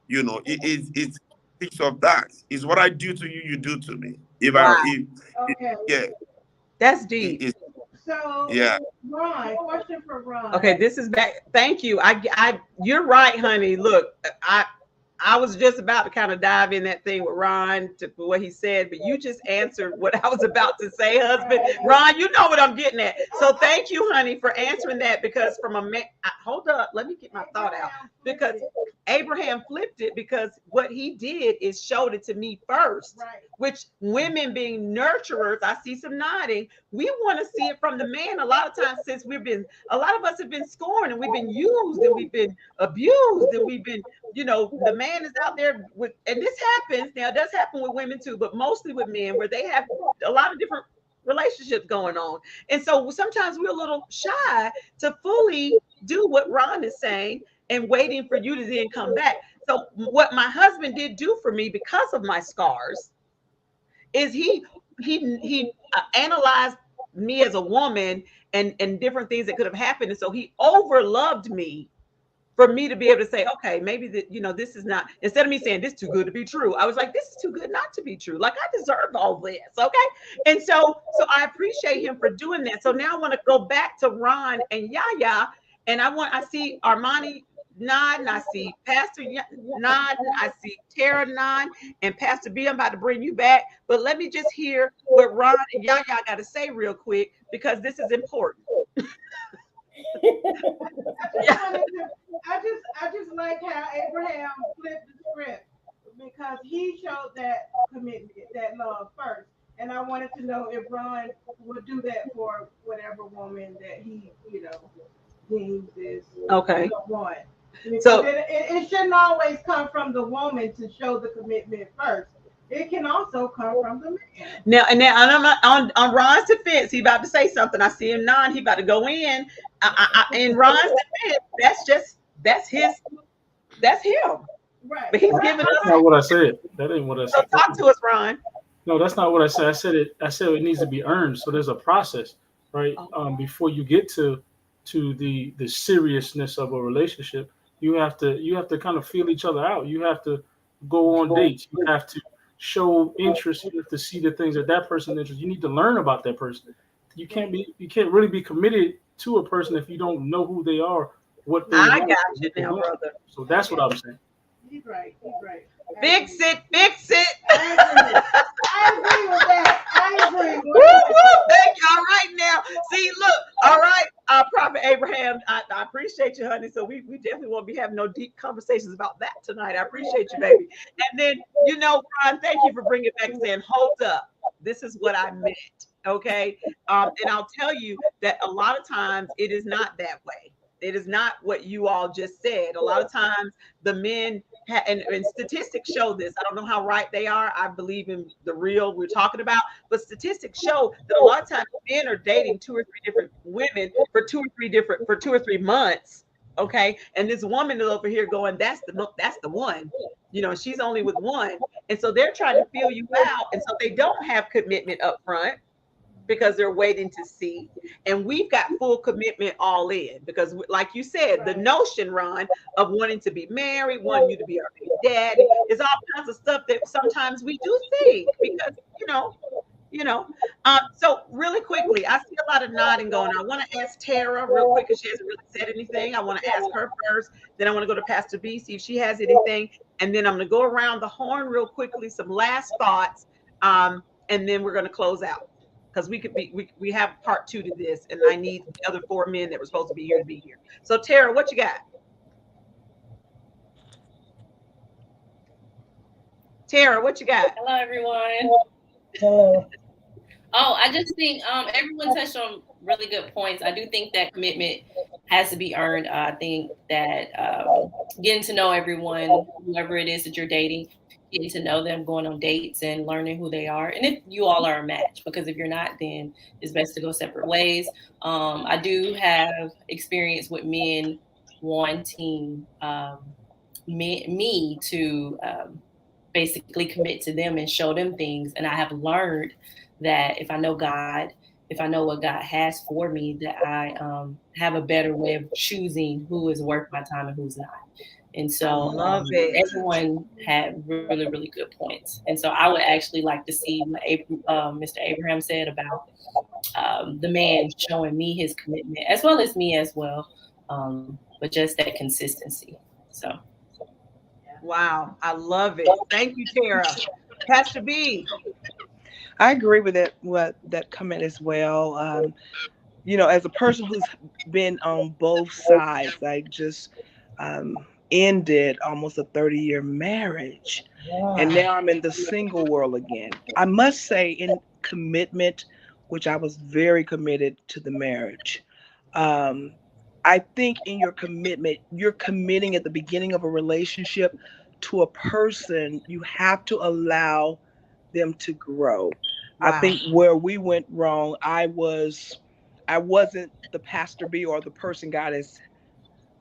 It speaks of that. It's what I do to you, you do to me. If I, Wow, Okay. yeah, that's deep. it's So, yeah, Ron, question for Okay, Ron. this is back. Thank you. You're right, honey. Look, I was just about to kind of dive in that thing with Ron for what he said, but you just answered what I was about to say, husband. Right. Ron, you know what I'm getting at. So thank you, honey, for answering that because from a man, hold up, let me get my thought out. Because Abraham flipped it because what he did is showed it to me first, Right. which women being nurturers, I see some nodding. We want to see it from the man. A lot of times, since a lot of us have been scorned and we've been used and we've been abused and we've been, the man is out there with, and this happens now, it does happen with women too, but mostly with men where they have a lot of different relationships going on. And so sometimes we're a little shy to fully do what Ron is saying and waiting for you to then come back. So what my husband did do for me because of my scars is he analyzed me as a woman and different things that could have happened, and so he overloved me for me to be able to say, okay, maybe that, this is not, instead of me saying this is too good to be true, I was like, this is too good not to be true. Like, I deserve all this. Okay. And so I appreciate him for doing that. So now I want to go back to Ron and Yaya. And I see Armani nod, and I see Pastor nod, and I see Tara nod, and Pastor B, I'm about to bring you back. But let me just hear what Ron and Yaya got to say real quick, because this is important. I just like how Abraham flipped the script, because he showed that commitment, that love first. And I wanted to know if Ron would do that for whatever woman that he, deems is Okay. the one. Because So it shouldn't always come from the woman to show the commitment first. It can also come from the man. now, on Ron's defense, he about to say something. I see him nod. He about to go in. In Ron's defense, that's him. Right. But he's But giving That's us. not what I said. That ain't what I So said. talk to us, Ron. No, that's not what I said. I said it needs to be earned. So there's a process, right? Before you get to the seriousness of a relationship, you have to kind of feel each other out. You have to go on dates. You have to show interest. You have to see the things that that person interested. You need to learn about that person. You can't really be committed to a person if you don't know who they are, what they I want, got what you they now, want. brother. So that's what I'm saying. He's right. He's right. Fix it. I agree with that. I agree with Woo, that. woo, thank you. All right now. See, look. All right, Prophet Abraham. I appreciate you, honey. So we definitely won't be having no deep conversations about that tonight. I appreciate you, baby. And then, Ron, thank you for bringing it back and saying, hold up. This is what I meant. Okay. And I'll tell you that a lot of times it is not that way. It is not what you all just said. A lot of times the men and statistics show this. I don't know how right they are. I believe in the real we're talking about, but statistics show that a lot of times men are dating two or three different women for 2 or 3 months. Okay, and this woman is over here going, that's the one. She's only with one, and so they're trying to feel you out, and so they don't have commitment up front because they're waiting to see. And we've got full commitment all in because, like you said, the notion, Ron, of wanting to be married, wanting you to be our baby daddy, is all kinds of stuff that sometimes we do think because, you know. So really quickly, I see a lot of nodding going on. I want to ask Tara real quick because she hasn't really said anything. I want to ask her first. Then I want to go to Pastor B, see if she has anything. And then I'm going to go around the horn real quickly, some last thoughts. And then we're going to close out because we have part 2 to this, and I need the other 4 men that were supposed to be here to be here. So Tara, what you got? Tara, what you got? Hello, everyone. Hello. Oh, I just think everyone touched on really good points. I do think that commitment has to be earned. I think that getting to know everyone, whoever it is that you're dating, getting to know them, going on dates and learning who they are. And if you all are a match, because if you're not, then it's best to go separate ways. I do have experience with men wanting me to basically commit to them and show them things. And I have learned that if I know God, if I know what God has for me, that I have a better way of choosing who is worth my time and who's not. And so love it. everyone had really, really good points. And so I would actually like to see what Mr. Abraham said about the man showing me his commitment, as well as me as well, but just that consistency. So. Wow, I love it. Thank you, Tara. Pastor B. I agree with that comment as well. As a person who's been on both sides, I just ended almost a 30-year marriage. Wow. And now I'm in the single world again. I must say, in commitment, which I was very committed to the marriage. I think in your commitment, you're committing at the beginning of a relationship to a person. You have to allow them to grow. Wow. I think where we went wrong, I wasn't the Pastor B or the person God has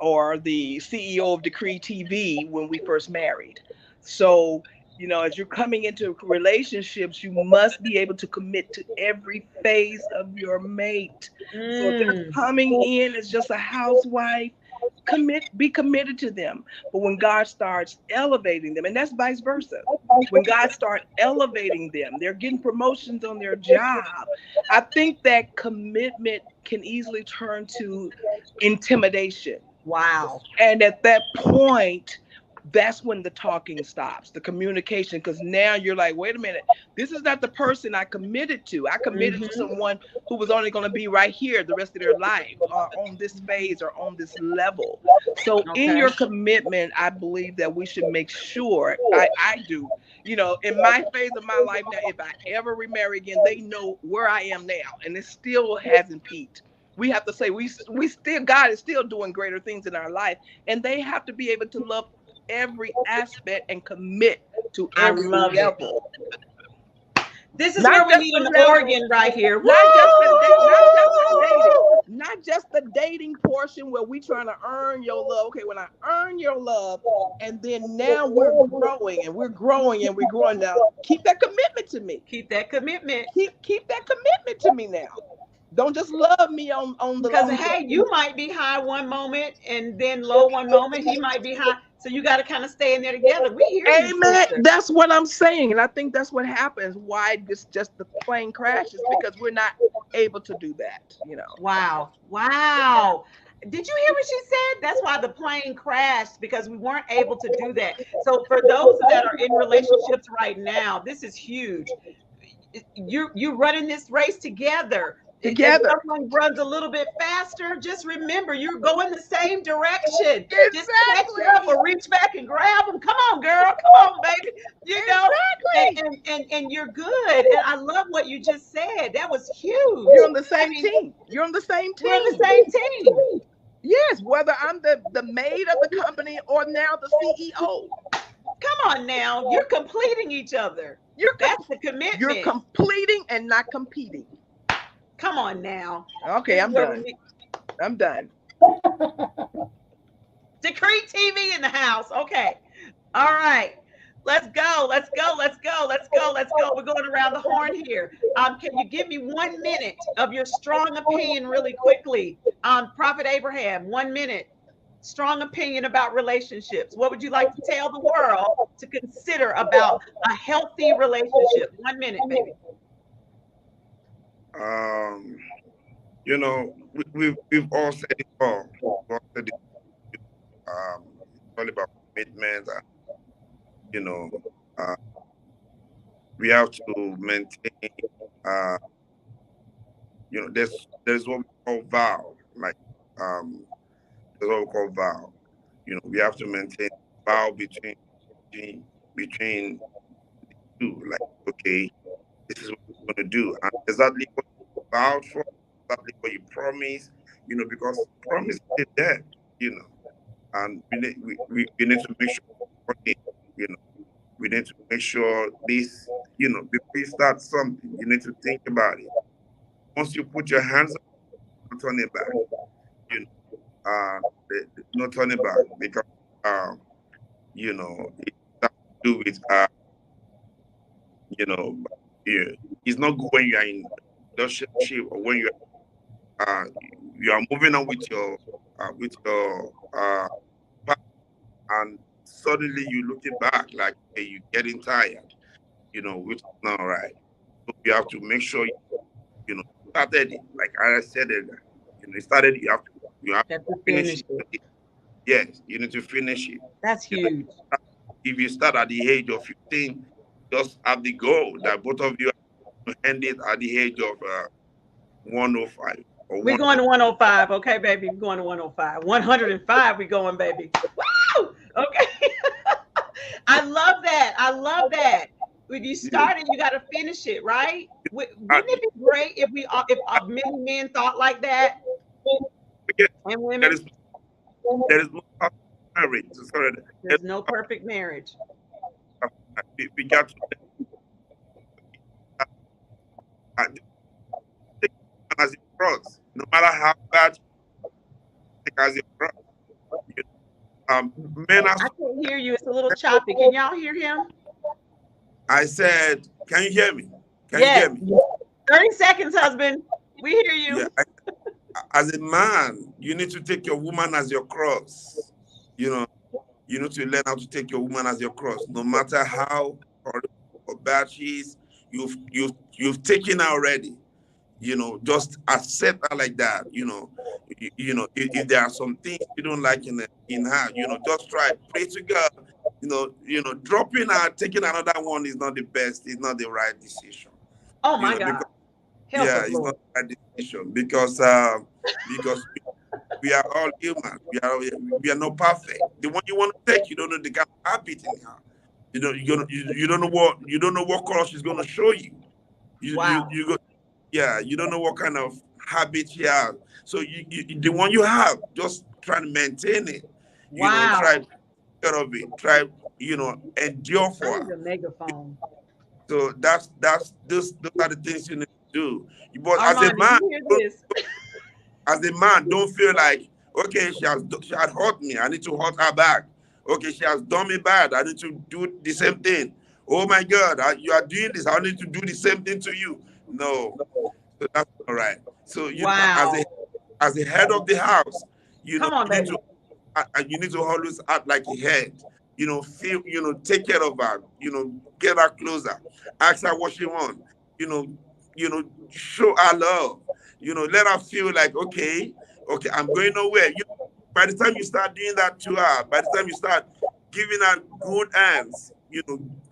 or the CEO of Decree TV when we first married. So, as you're coming into relationships, you must be able to commit to every phase of your mate. So just coming in as just a housewife, be committed to them. But when God starts elevating them, and that's vice versa. When God starts elevating them, they're getting promotions on their job. I think that commitment can easily turn to intimidation. Wow. And at that point, that's when the talking stops, the communication, because now you're like, wait a minute, this is not the person I committed to. I committed to someone who was only going to be right here the rest of their life, on this phase or on this level. So in your commitment, I believe that we should make sure, I do, in my phase of my life now, if I ever remarry again, they know where I am now, and it still hasn't peaked. We have to say we still, God is still doing greater things in our life, and they have to be able to love every aspect and commit to I every love it. level. This is where we need an organ right here. Not just the dating portion where we trying to earn your love. Okay, when I earn your love, and then now we're growing and we're growing and we're growing. Now keep that commitment to me. Keep that commitment. Keep that commitment to me now. Don't just love me on the, because hey, you might be high one moment and then low one moment. He might be high, so you got to kind of stay in there together. We hear you, Amen. sister. That's what I'm saying, and I think that's what happens. Why just the plane crashes, because we're not able to do that. Wow. Did you hear what she said? That's why the plane crashed, because we weren't able to do that. So for those that are in relationships right now, this is huge. You're running this race together. If someone runs a little bit faster, just remember you're going the same direction. Exactly. Just catch up or reach back and grab them. Come on, girl. Come on, baby. And you're good. And I love what you just said. That was huge. You're on the same team. You're on the same team. We're on the same team. Yes, whether I'm the maid of the company or now the CEO. Come on now. You're completing each other. That's the commitment. You're completing and not competing. Come on now. Okay, I'm done. I'm done. Decree TV in the house. Okay. All right. Let's go. We're going around the horn here. Can you give me 1 minute of your strong opinion really quickly? Prophet Abraham, 1 minute. Strong opinion about relationships. What would you like to tell the world to consider about a healthy relationship? 1 minute, baby. We've all said it all. It's all about commitment, and we have to maintain. There's what we call vow, like there's what we call vow. We have to maintain vow between two. Like, okay, this is what we're gonna do, and exactly what you vowed for, exactly what you promised. Because promise is there. And we need to make sure, we need to make sure this, before you start something, you need to think about it. Once you put your hands on it, not turn it back, not turn it back, because, it has to do with, yeah, it's not good when you are in relationship or when you are moving on with your partner, and suddenly you looking back like, hey, you're getting tired, which is not right. So you have to make sure started it. Like I said earlier, started, you have to finish it. Yes, you need to finish it. That's huge. If you start at the age of 15, just have the goal that both of you end it at the age of 105 or We're going to 105, okay, baby. We're going to 105. 105, we're going, baby. Woo! Okay. I love that. When you started, you got to finish it, right? Wouldn't it be great if many men thought like that? And women? There is no perfect marriage. Sorry, there's no perfect marriage. We got to take as your cross. No matter how bad, take as your cross. Men are. I can't hear you. It's a little choppy. Can y'all hear him? I said, can you hear me? Can you Yes. hear me? 30 seconds, husband. We hear Yeah. you. As a man, you need to take your woman as your cross. You know, you need to learn how to take your woman as your cross, no matter how horrible or bad she is. You've taken her already. Just accept her like that. If there are some things you don't like in her, just try, pray to God. Dropping her, taking another one is not the best. It's not the right decision. Oh my Because God. Help us, it's not Lord. the right decision because we are all human. We are not perfect. The one you want to take, you don't know the kind of habit in her. You don't know what color she's gonna show you. Wow. You go, yeah, you don't know what kind of habit she has. So the one you have, just try to maintain it. Try Wow. to take care of it. Try, endure I for need her. a megaphone. So those are the things you need to do. But Armand, did you hear this? as a man, don't feel like, okay, she had hurt me, I need to hurt her back. Okay, she has done me bad, I need to do the same thing. Oh my God, you are doing this, I need to do the same thing to you. No, so that's all right. So Wow. as a head of the house, Come on, baby. you need to always act like a head. Feel, take care of her. Get her closer. Ask her what she wants. You know, show her love. Let her feel like, okay, I'm going nowhere. By the time you start doing that to her, by the time you start giving her good hands,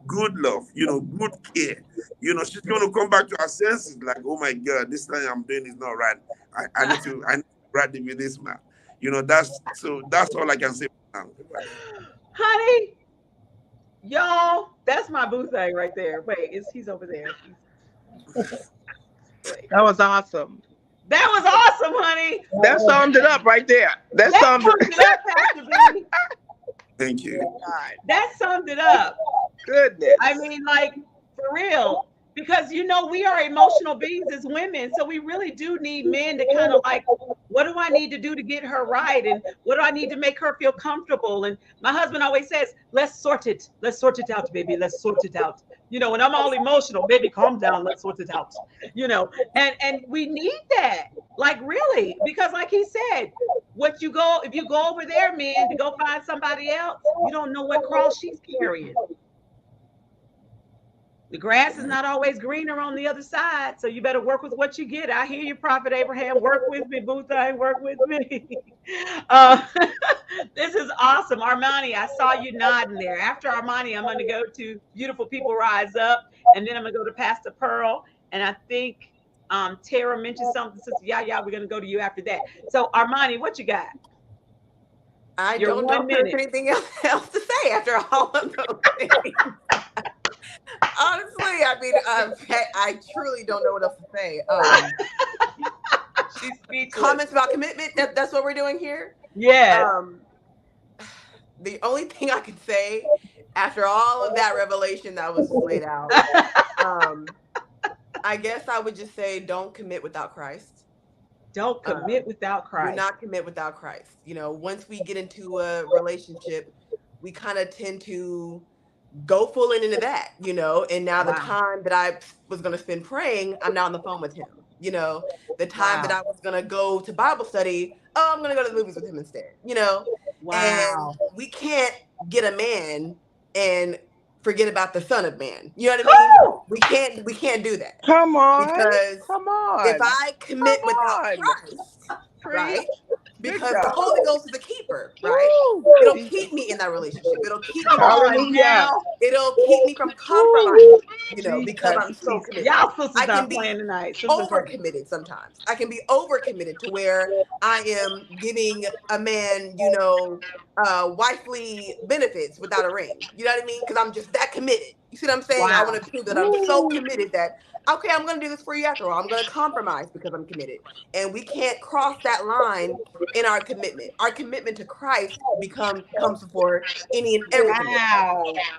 good love, good care, she's going to come back to her senses. Like, oh my God, this thing I'm doing is not right. I need to ride with this man. That's all I can say now. Honey, y'all, that's my boo thing right there. Wait, he's over there. Wait. That was awesome. That was awesome, honey. That summed it up right there. That summed it up, Pastor B. Thank you. That summed it up. Goodness. I mean, like, for real. Because, we are emotional beings as women. So we really do need men to kind of like, what do I need to do to get her right? And what do I need to make her feel comfortable? And my husband always says, let's sort it. Let's sort it out, baby. Let's sort it out. When I'm all emotional, baby, calm down. Let's sort it out. And we need that. Like, really, because like he said, if you go over there, man, to go find somebody else, you don't know what cross she's carrying. The grass is not always greener on the other side, so you better work with what you get. I hear you, Prophet Abraham. Work with me, boo thing. Work with me. This is awesome. Armani, I saw you nodding there. After Armani, I'm going to go to Beautiful People Rise Up, and then I'm going to go to Pastor Pearl, and I think Tara mentioned something. Sister Yaya, we're going to go to you after that. So, Armani, what you got? I don't know if there's anything else to say after all of those things. Honestly, I mean, I truly don't know what else to say. Comments about commitment, that's what we're doing here? Yes. The only thing I could say after all of that revelation that was laid out, I guess I would just say don't commit without Christ. Don't commit without Christ. Do not commit without Christ. Once we get into a relationship, we kind of tend to go full into that, and now the time that I was going to spend praying, I'm now on the phone with him. The time that I was going to go to Bible study, I'm going to go to the movies with him instead, and we can't get a man and forget about the son of man. You know what I mean? We can't do that. Come on. Because if I commit without Christ, right? Because the Holy Ghost is the keeper, right? It'll keep me in that relationship. It'll keep me it'll keep me from compromising, because I'm so committed. Y'all sisters I can be playing tonight. Overcommitted sometimes. I can be overcommitted to where I am giving a man, wifely benefits without a ring. You know what I mean? Because I'm just that committed. You see what I'm saying? I want to prove that I'm so committed that, okay, I'm going to do this for you after all. I'm going to compromise because I'm committed. And we can't cross that line in our commitment. Our commitment to Christ comes before any and everything.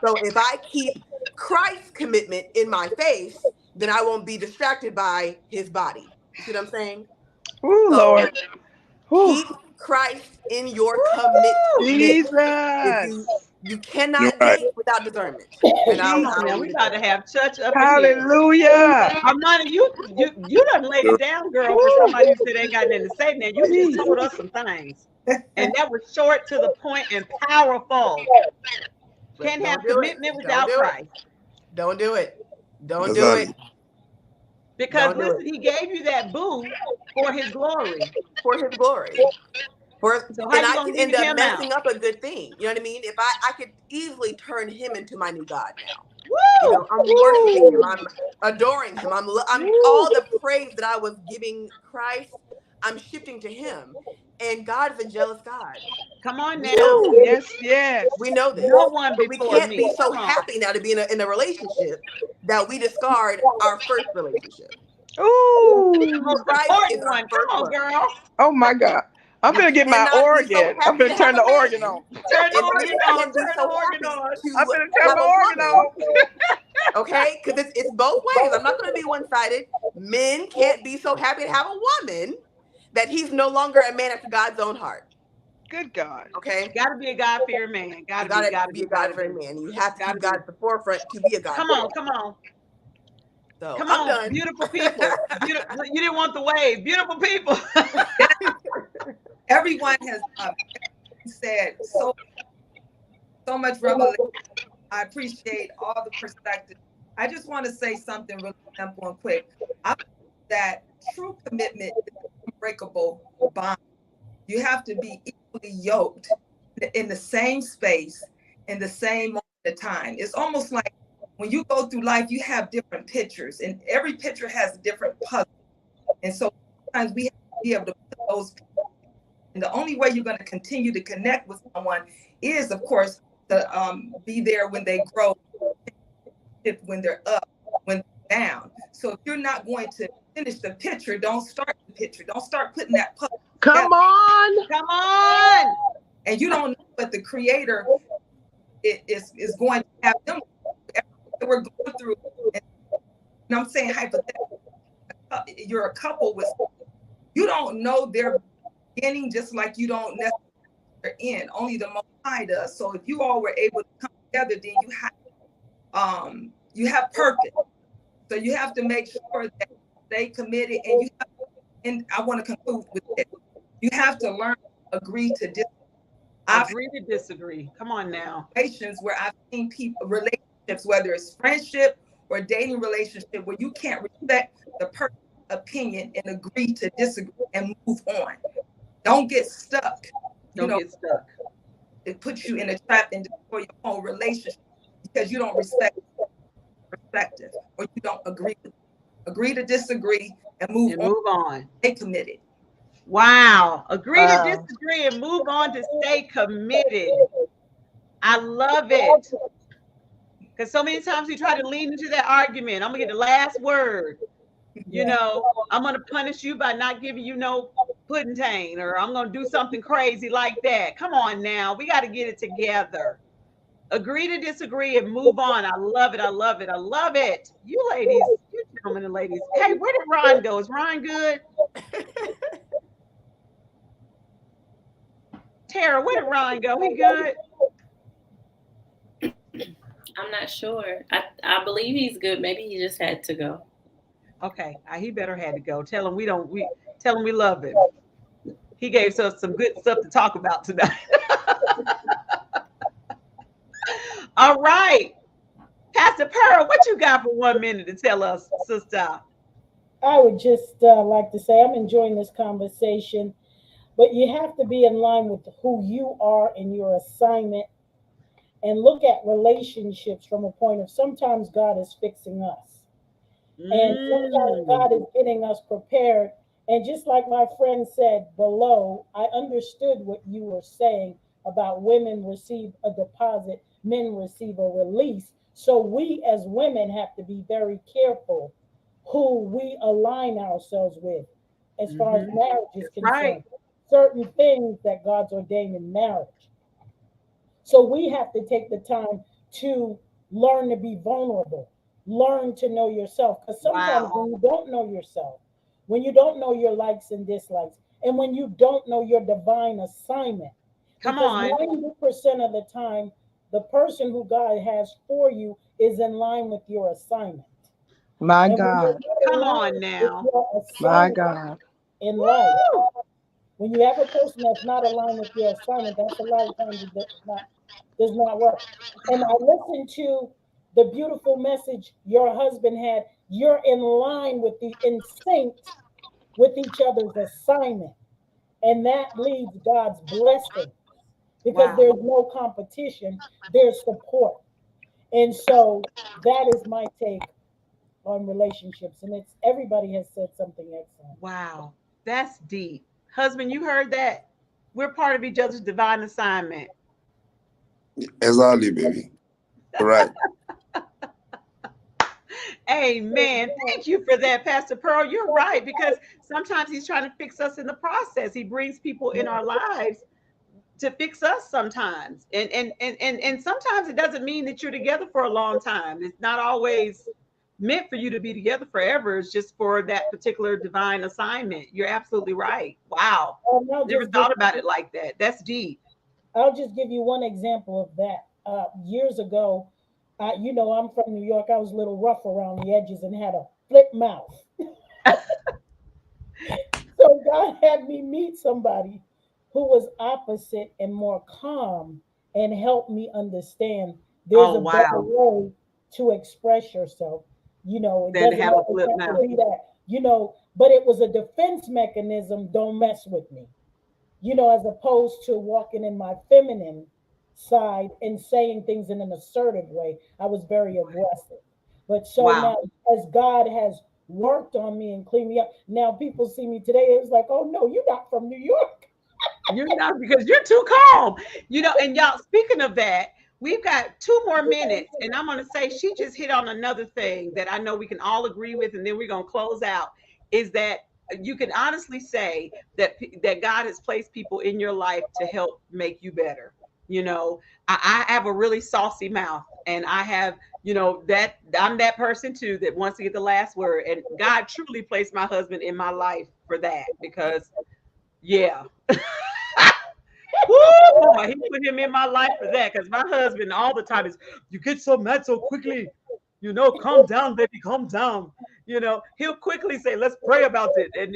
So if I keep Christ's commitment in my face, then I won't be distracted by his body. You see what I'm saying? Ooh, Lord. Keep Christ in your commitment. Jesus. You You're cannot right. date without discernment. And Come I'll on now, leave we it about there. to have church up in here. Hallelujah. Armani, you done laid it down, girl, for somebody who said ain't got nothing to say. Now you just told us some things, and that was short, to the point, and powerful. But Can't have don't do it. commitment Don't without do it. Christ. Don't do it. Don't do it. Exactly. Because Don't do listen, it. he gave you that boo for his glory. For his glory. So how And you I gonna can end leave up him out? messing up a good thing. You know what I mean? If I could easily turn him into my new God now. You Woo! know, I'm worshiping him. I'm adoring him. I'm all the praise that I was giving Christ, I'm shifting to him. And God is a jealous God. Come on We know now. this. Yes, yes. We know this. No one So we before can't me. be so Come on. happy now to be in a relationship that we discard our first relationship. The Ooh. most Christ is important our one. Come first on, love. girl. Oh my God. I'm We gonna get my cannot be so organ. I'm happy gonna to have turn the a organ man, on. Turn the and organ men on. can be Turn the so organ happy on. I'm to gonna turn have my a organ woman. on. Okay, because it's both ways. I'm not going to be one-sided. Men can't be so happy to have a woman that he's no longer a man after God's own heart. Good God. Okay, Gotta be a God-fearing man. you Gotta be, gotta gotta be be, a gotta God-fearing be. man. You have to Gotta keep God be. at the forefront to be a Come God-fearing on, man. come on. So Come I'm on, done. beautiful people. Beautiful. You didn't want the wave. Beautiful people. Everyone has said so much revelation. I appreciate all the perspectives. I just want to say something really simple and quick. I believe that true commitment is an unbreakable bond. You have to be equally yoked in the same space in the same moment of time. It's almost like when you go through life, you have different pictures, and every picture has a different puzzle. And so sometimes we have to be able to put those pieces. And the only way you're going to continue to connect with someone is, of course, to be there when they grow, when they're up, when they're down. So if you're not going to finish the picture, don't start the picture. Don't start putting that puzzle Come together. on. Come on. And you don't know what the creator is going to have them. Everything we're going through, and I'm saying hypothetically, you're a couple with, you don't know their beginning, just like you don't necessarily their end. Only the Most High does. So if you all were able to come together, then you have purpose. So you have to make sure that they committed, and and I want to conclude with this. You have to learn to agree to disagree. I've had Agree to disagree. Come on now. situations where I've seen relationships, whether it's friendship or dating relationship, where you can't respect the person's opinion and agree to disagree and move on. Don't get stuck. You Don't know, get stuck. it puts you in a trap and destroy your whole relationship because you don't respect perspective or you don't agree to disagree and move And on. move on. Stay committed. Wow. Agree to Wow. disagree and move on to stay committed. I love it. Because so many times we try to lean into that argument. I'm going to get the last word. You know, I'm going to punish you by not giving you no pudding, or I'm going to do something crazy like that. Come on now. We got to get it together. Agree to disagree and move on. I love it. I love it. I love it. You ladies, you gentlemen and ladies. Hey, where did Ron go? Is Ron good? Tara, where did Ron go? He good? I'm not sure. I believe he's good. Maybe he just had to go. Okay, he better had to go. Tell him we tell him we love him. He gave us some good stuff to talk about tonight. All right. Pastor Pearl, what you got for 1 minute to tell us, sister? I would just like to say I'm enjoying this conversation, but you have to be in line with who you are and your assignment and look at relationships from a point of sometimes God is fixing us. And sometimes Mm, God is getting us prepared. And just like my friend said below, I understood what you were saying about women receive a deposit, men receive a release. So we as women have to be very careful who we align ourselves with as far as mm-hmm. marriage is Right. concerned. Certain things that God's ordained in marriage. So we have to take the time to learn to be vulnerable, learn to know yourself. Because sometimes Wow. when you don't know yourself, when you don't know your likes and dislikes, and when you don't know your divine assignment. Come Because on. 90% of the time, the person who God has for you is in line with your assignment. My And when you're God. not in Come line on with now. your My assignment God. in life, Woo! when you have a person that's not aligned with your assignment, that's a lot of times it does not work. And I listened to the beautiful message your husband had. You're in line with the in sync with each other's assignment. And that leads God's blessing because Wow. there's no competition, there's support. And so that is my take on relationships. And it's everybody has said something excellent. Wow. That's deep. Husband, you heard that? We're part of each other's divine assignment. Exactly, baby. Right. Amen. Thank you for that, Pastor Pearl. You're right, because sometimes he's trying to fix us in the process. He brings people in our lives to fix us sometimes. And sometimes it doesn't mean that you're together for a long time. It's not always meant for you to be together forever. It's just for that particular divine assignment. You're absolutely right. Wow. And Never thought about it like that. That's deep. I'll just give you one example of that. Years ago, I'm from New York. I was a little rough around the edges and had a flip mouth. So God had me meet somebody who was opposite and more calm and helped me understand there's Oh, a better wow. way to express yourself. It Then to doesn't have a always flip have to mouth. be that, but it was a defense mechanism. Don't mess with me, as opposed to walking in my feminine side and saying things in an assertive way. I was very aggressive. But so Wow. now, as God has worked on me and cleaned me up, now people see me today. It's like, oh no, you're not from New York. You're not, because you're too calm. And y'all, speaking of that, we've got 2 more minutes. And I'm going to say she just hit on another thing that I know we can all agree with. And then we're going to close out is that you can honestly say that God has placed people in your life to help make you better. I have a really saucy mouth, and I have, that I'm that person too that wants to get the last word. And God truly placed my husband in my life for that because, yeah. Woo, boy, he put him in my life for that because my husband all the time is, you get so mad so quickly. Calm down, baby, calm down. He'll quickly say, let's pray about it. And,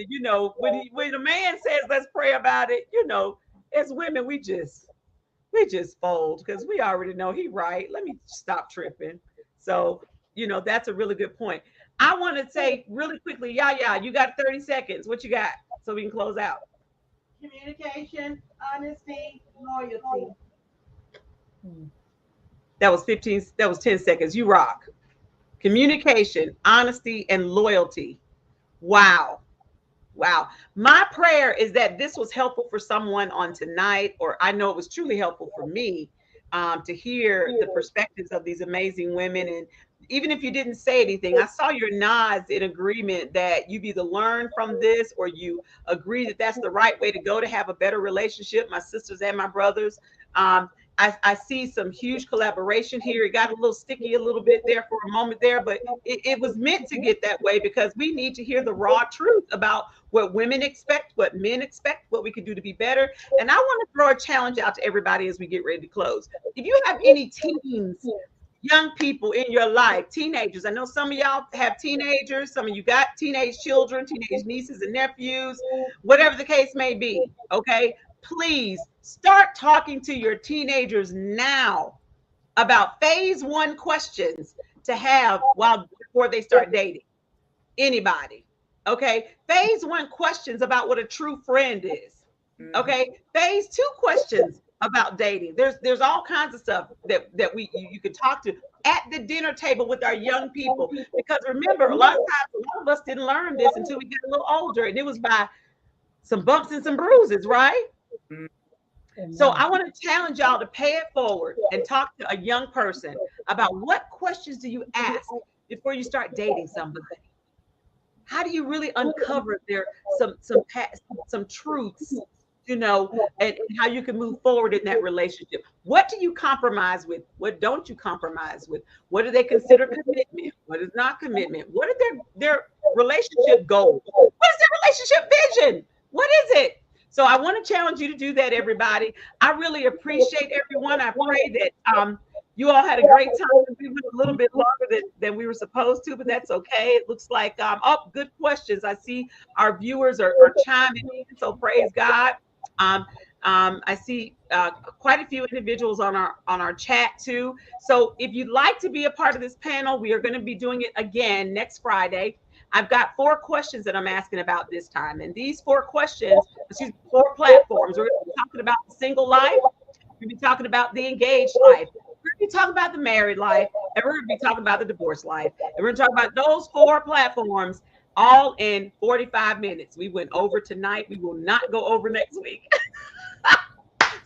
when a man says, let's pray about it, as women, we just fold because we already know he right. Let me stop tripping. So, that's a really good point. I want to say really quickly, yeah, you got 30 seconds. What you got so we can close out? Communication, honesty, loyalty. That was 15, that was 10 seconds. You rock. Communication, honesty, and loyalty. Wow. Wow. My prayer is that this was helpful for someone on tonight, or I know it was truly helpful for me to hear the perspectives of these amazing women. And even if you didn't say anything, I saw your nods in agreement that you've either learned from this or you agree that that's the right way to go to have a better relationship, my sisters and my brothers. I see some huge collaboration here. It got a little sticky a little bit there for a moment there, but it was meant to get that way because we need to hear the raw truth about what women expect, what men expect, what we can do to be better. And I want to throw a challenge out to everybody as we get ready to close. If you have any teens, young people in your life, teenagers, I know some of y'all have teenagers, some of you got teenage children, teenage nieces and nephews, whatever the case may be, okay? Please start talking to your teenagers now about phase one questions to have before they start dating anybody. Okay. Phase one questions about what a true friend is. Okay. Phase two questions about dating. There's all kinds of stuff that you can talk to at the dinner table with our young people. Because remember, a lot of us didn't learn this until we get a little older, and it was by some bumps and some bruises, right? So I want to challenge y'all to pay it forward and talk to a young person about what questions do you ask before you start dating somebody. How do you really uncover their some truths, and how you can move forward in that relationship? What do you compromise with? What don't you compromise with? What do they consider commitment? What is not commitment? What are their relationship goals? What is their relationship vision? What is it? So I want to challenge you to do that, everybody. I really appreciate everyone. I pray that you all had a great time. We went a little bit longer than we were supposed to, but that's okay. It looks like oh, good questions. I see our viewers are chiming in, so praise God. Um, I see quite a few individuals on our chat too. So if you'd like to be a part of this panel, we are going to be doing it again next Friday. I've got 4 questions that I'm asking about this time. And these 4 questions, 4 platforms. We're going to be talking about the single life. We're going to be talking about the engaged life. We're going to be talking about the married life. And we're going to be talking about the divorced life. And we're going to talk about those 4 platforms all in 45 minutes. We went over tonight. We will not go over next week.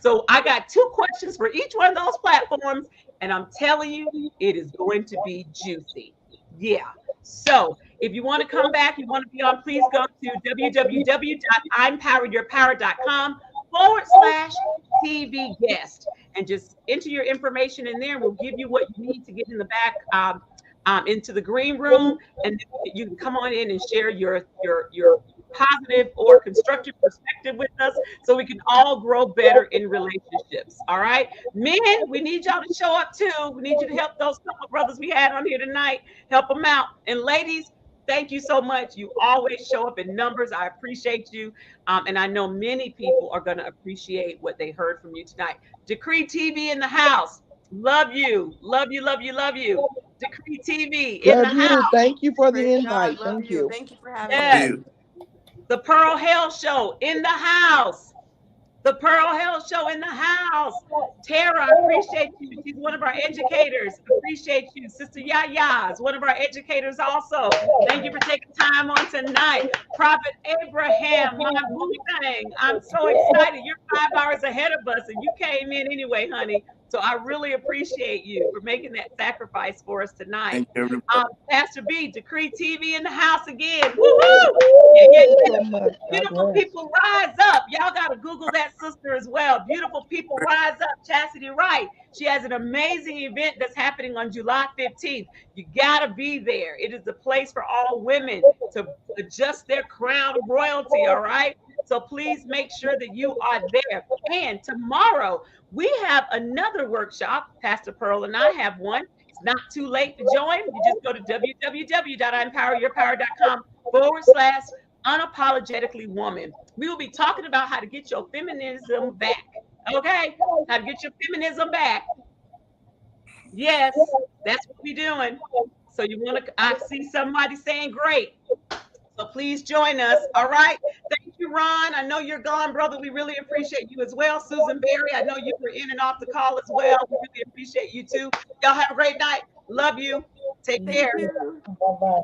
So I got 2 questions for each one of those platforms. And I'm telling you, it is going to be juicy. Yeah. So if you want to come back, you want to be on, please go to www.impoweredyourpower.com/TV guest and just enter your information in there. We'll give you what you need to get in the back into the green room, and you can come on in and share your positive or constructive perspective with us so we can all grow better in relationships. All right, men, we need y'all to show up too. We need you to help those couple brothers we had on here tonight, help them out. And ladies, thank you so much. You always show up in numbers. I appreciate you, and I know many people are going to appreciate what they heard from you tonight. Decree TV in the house. Love you, love you, love you, love you. Decree TV in the house. Thank you for the Praise invite. God, love Thank you. Thank you for having Yes. us. The Pearl Hale Show in the house. The Pearl Hale Show in the house. Tara, I appreciate you. She's one of our educators. Appreciate you. Sister Yaya is one of our educators also. Thank you for taking time on tonight. Prophet Abraham, my bang. I'm so excited. You're 5 hours ahead of us, and you came in anyway, honey. So I really appreciate you for making that sacrifice for us tonight. Thank you, everybody. Pastor B, Decree TV in the house again. Woo-hoo! Beautiful people rise up. Y'all got to Google that sister as well. Beautiful people rise up. Chastity Wright. She has an amazing event that's happening on July 15th. You got to be there. It is a place for all women to adjust their crown of royalty. All right. So please make sure that you are there. And tomorrow we have another workshop. Pastor Pearl and I have one. It's not too late to join. You just go to www.impoweredyourpower.com/unapologetically woman. We will be talking about how to get your feminism back. Okay? How to get your feminism back. Yes, that's what we're doing. So you want to, I see somebody saying great. So please join us. All right. Thank you, Ron. I know you're gone, brother. We really appreciate you as well. Susan Berry, I know you were in and off the call as well. We really appreciate you too. Y'all have a great night. Love you. Take care. Bye-bye.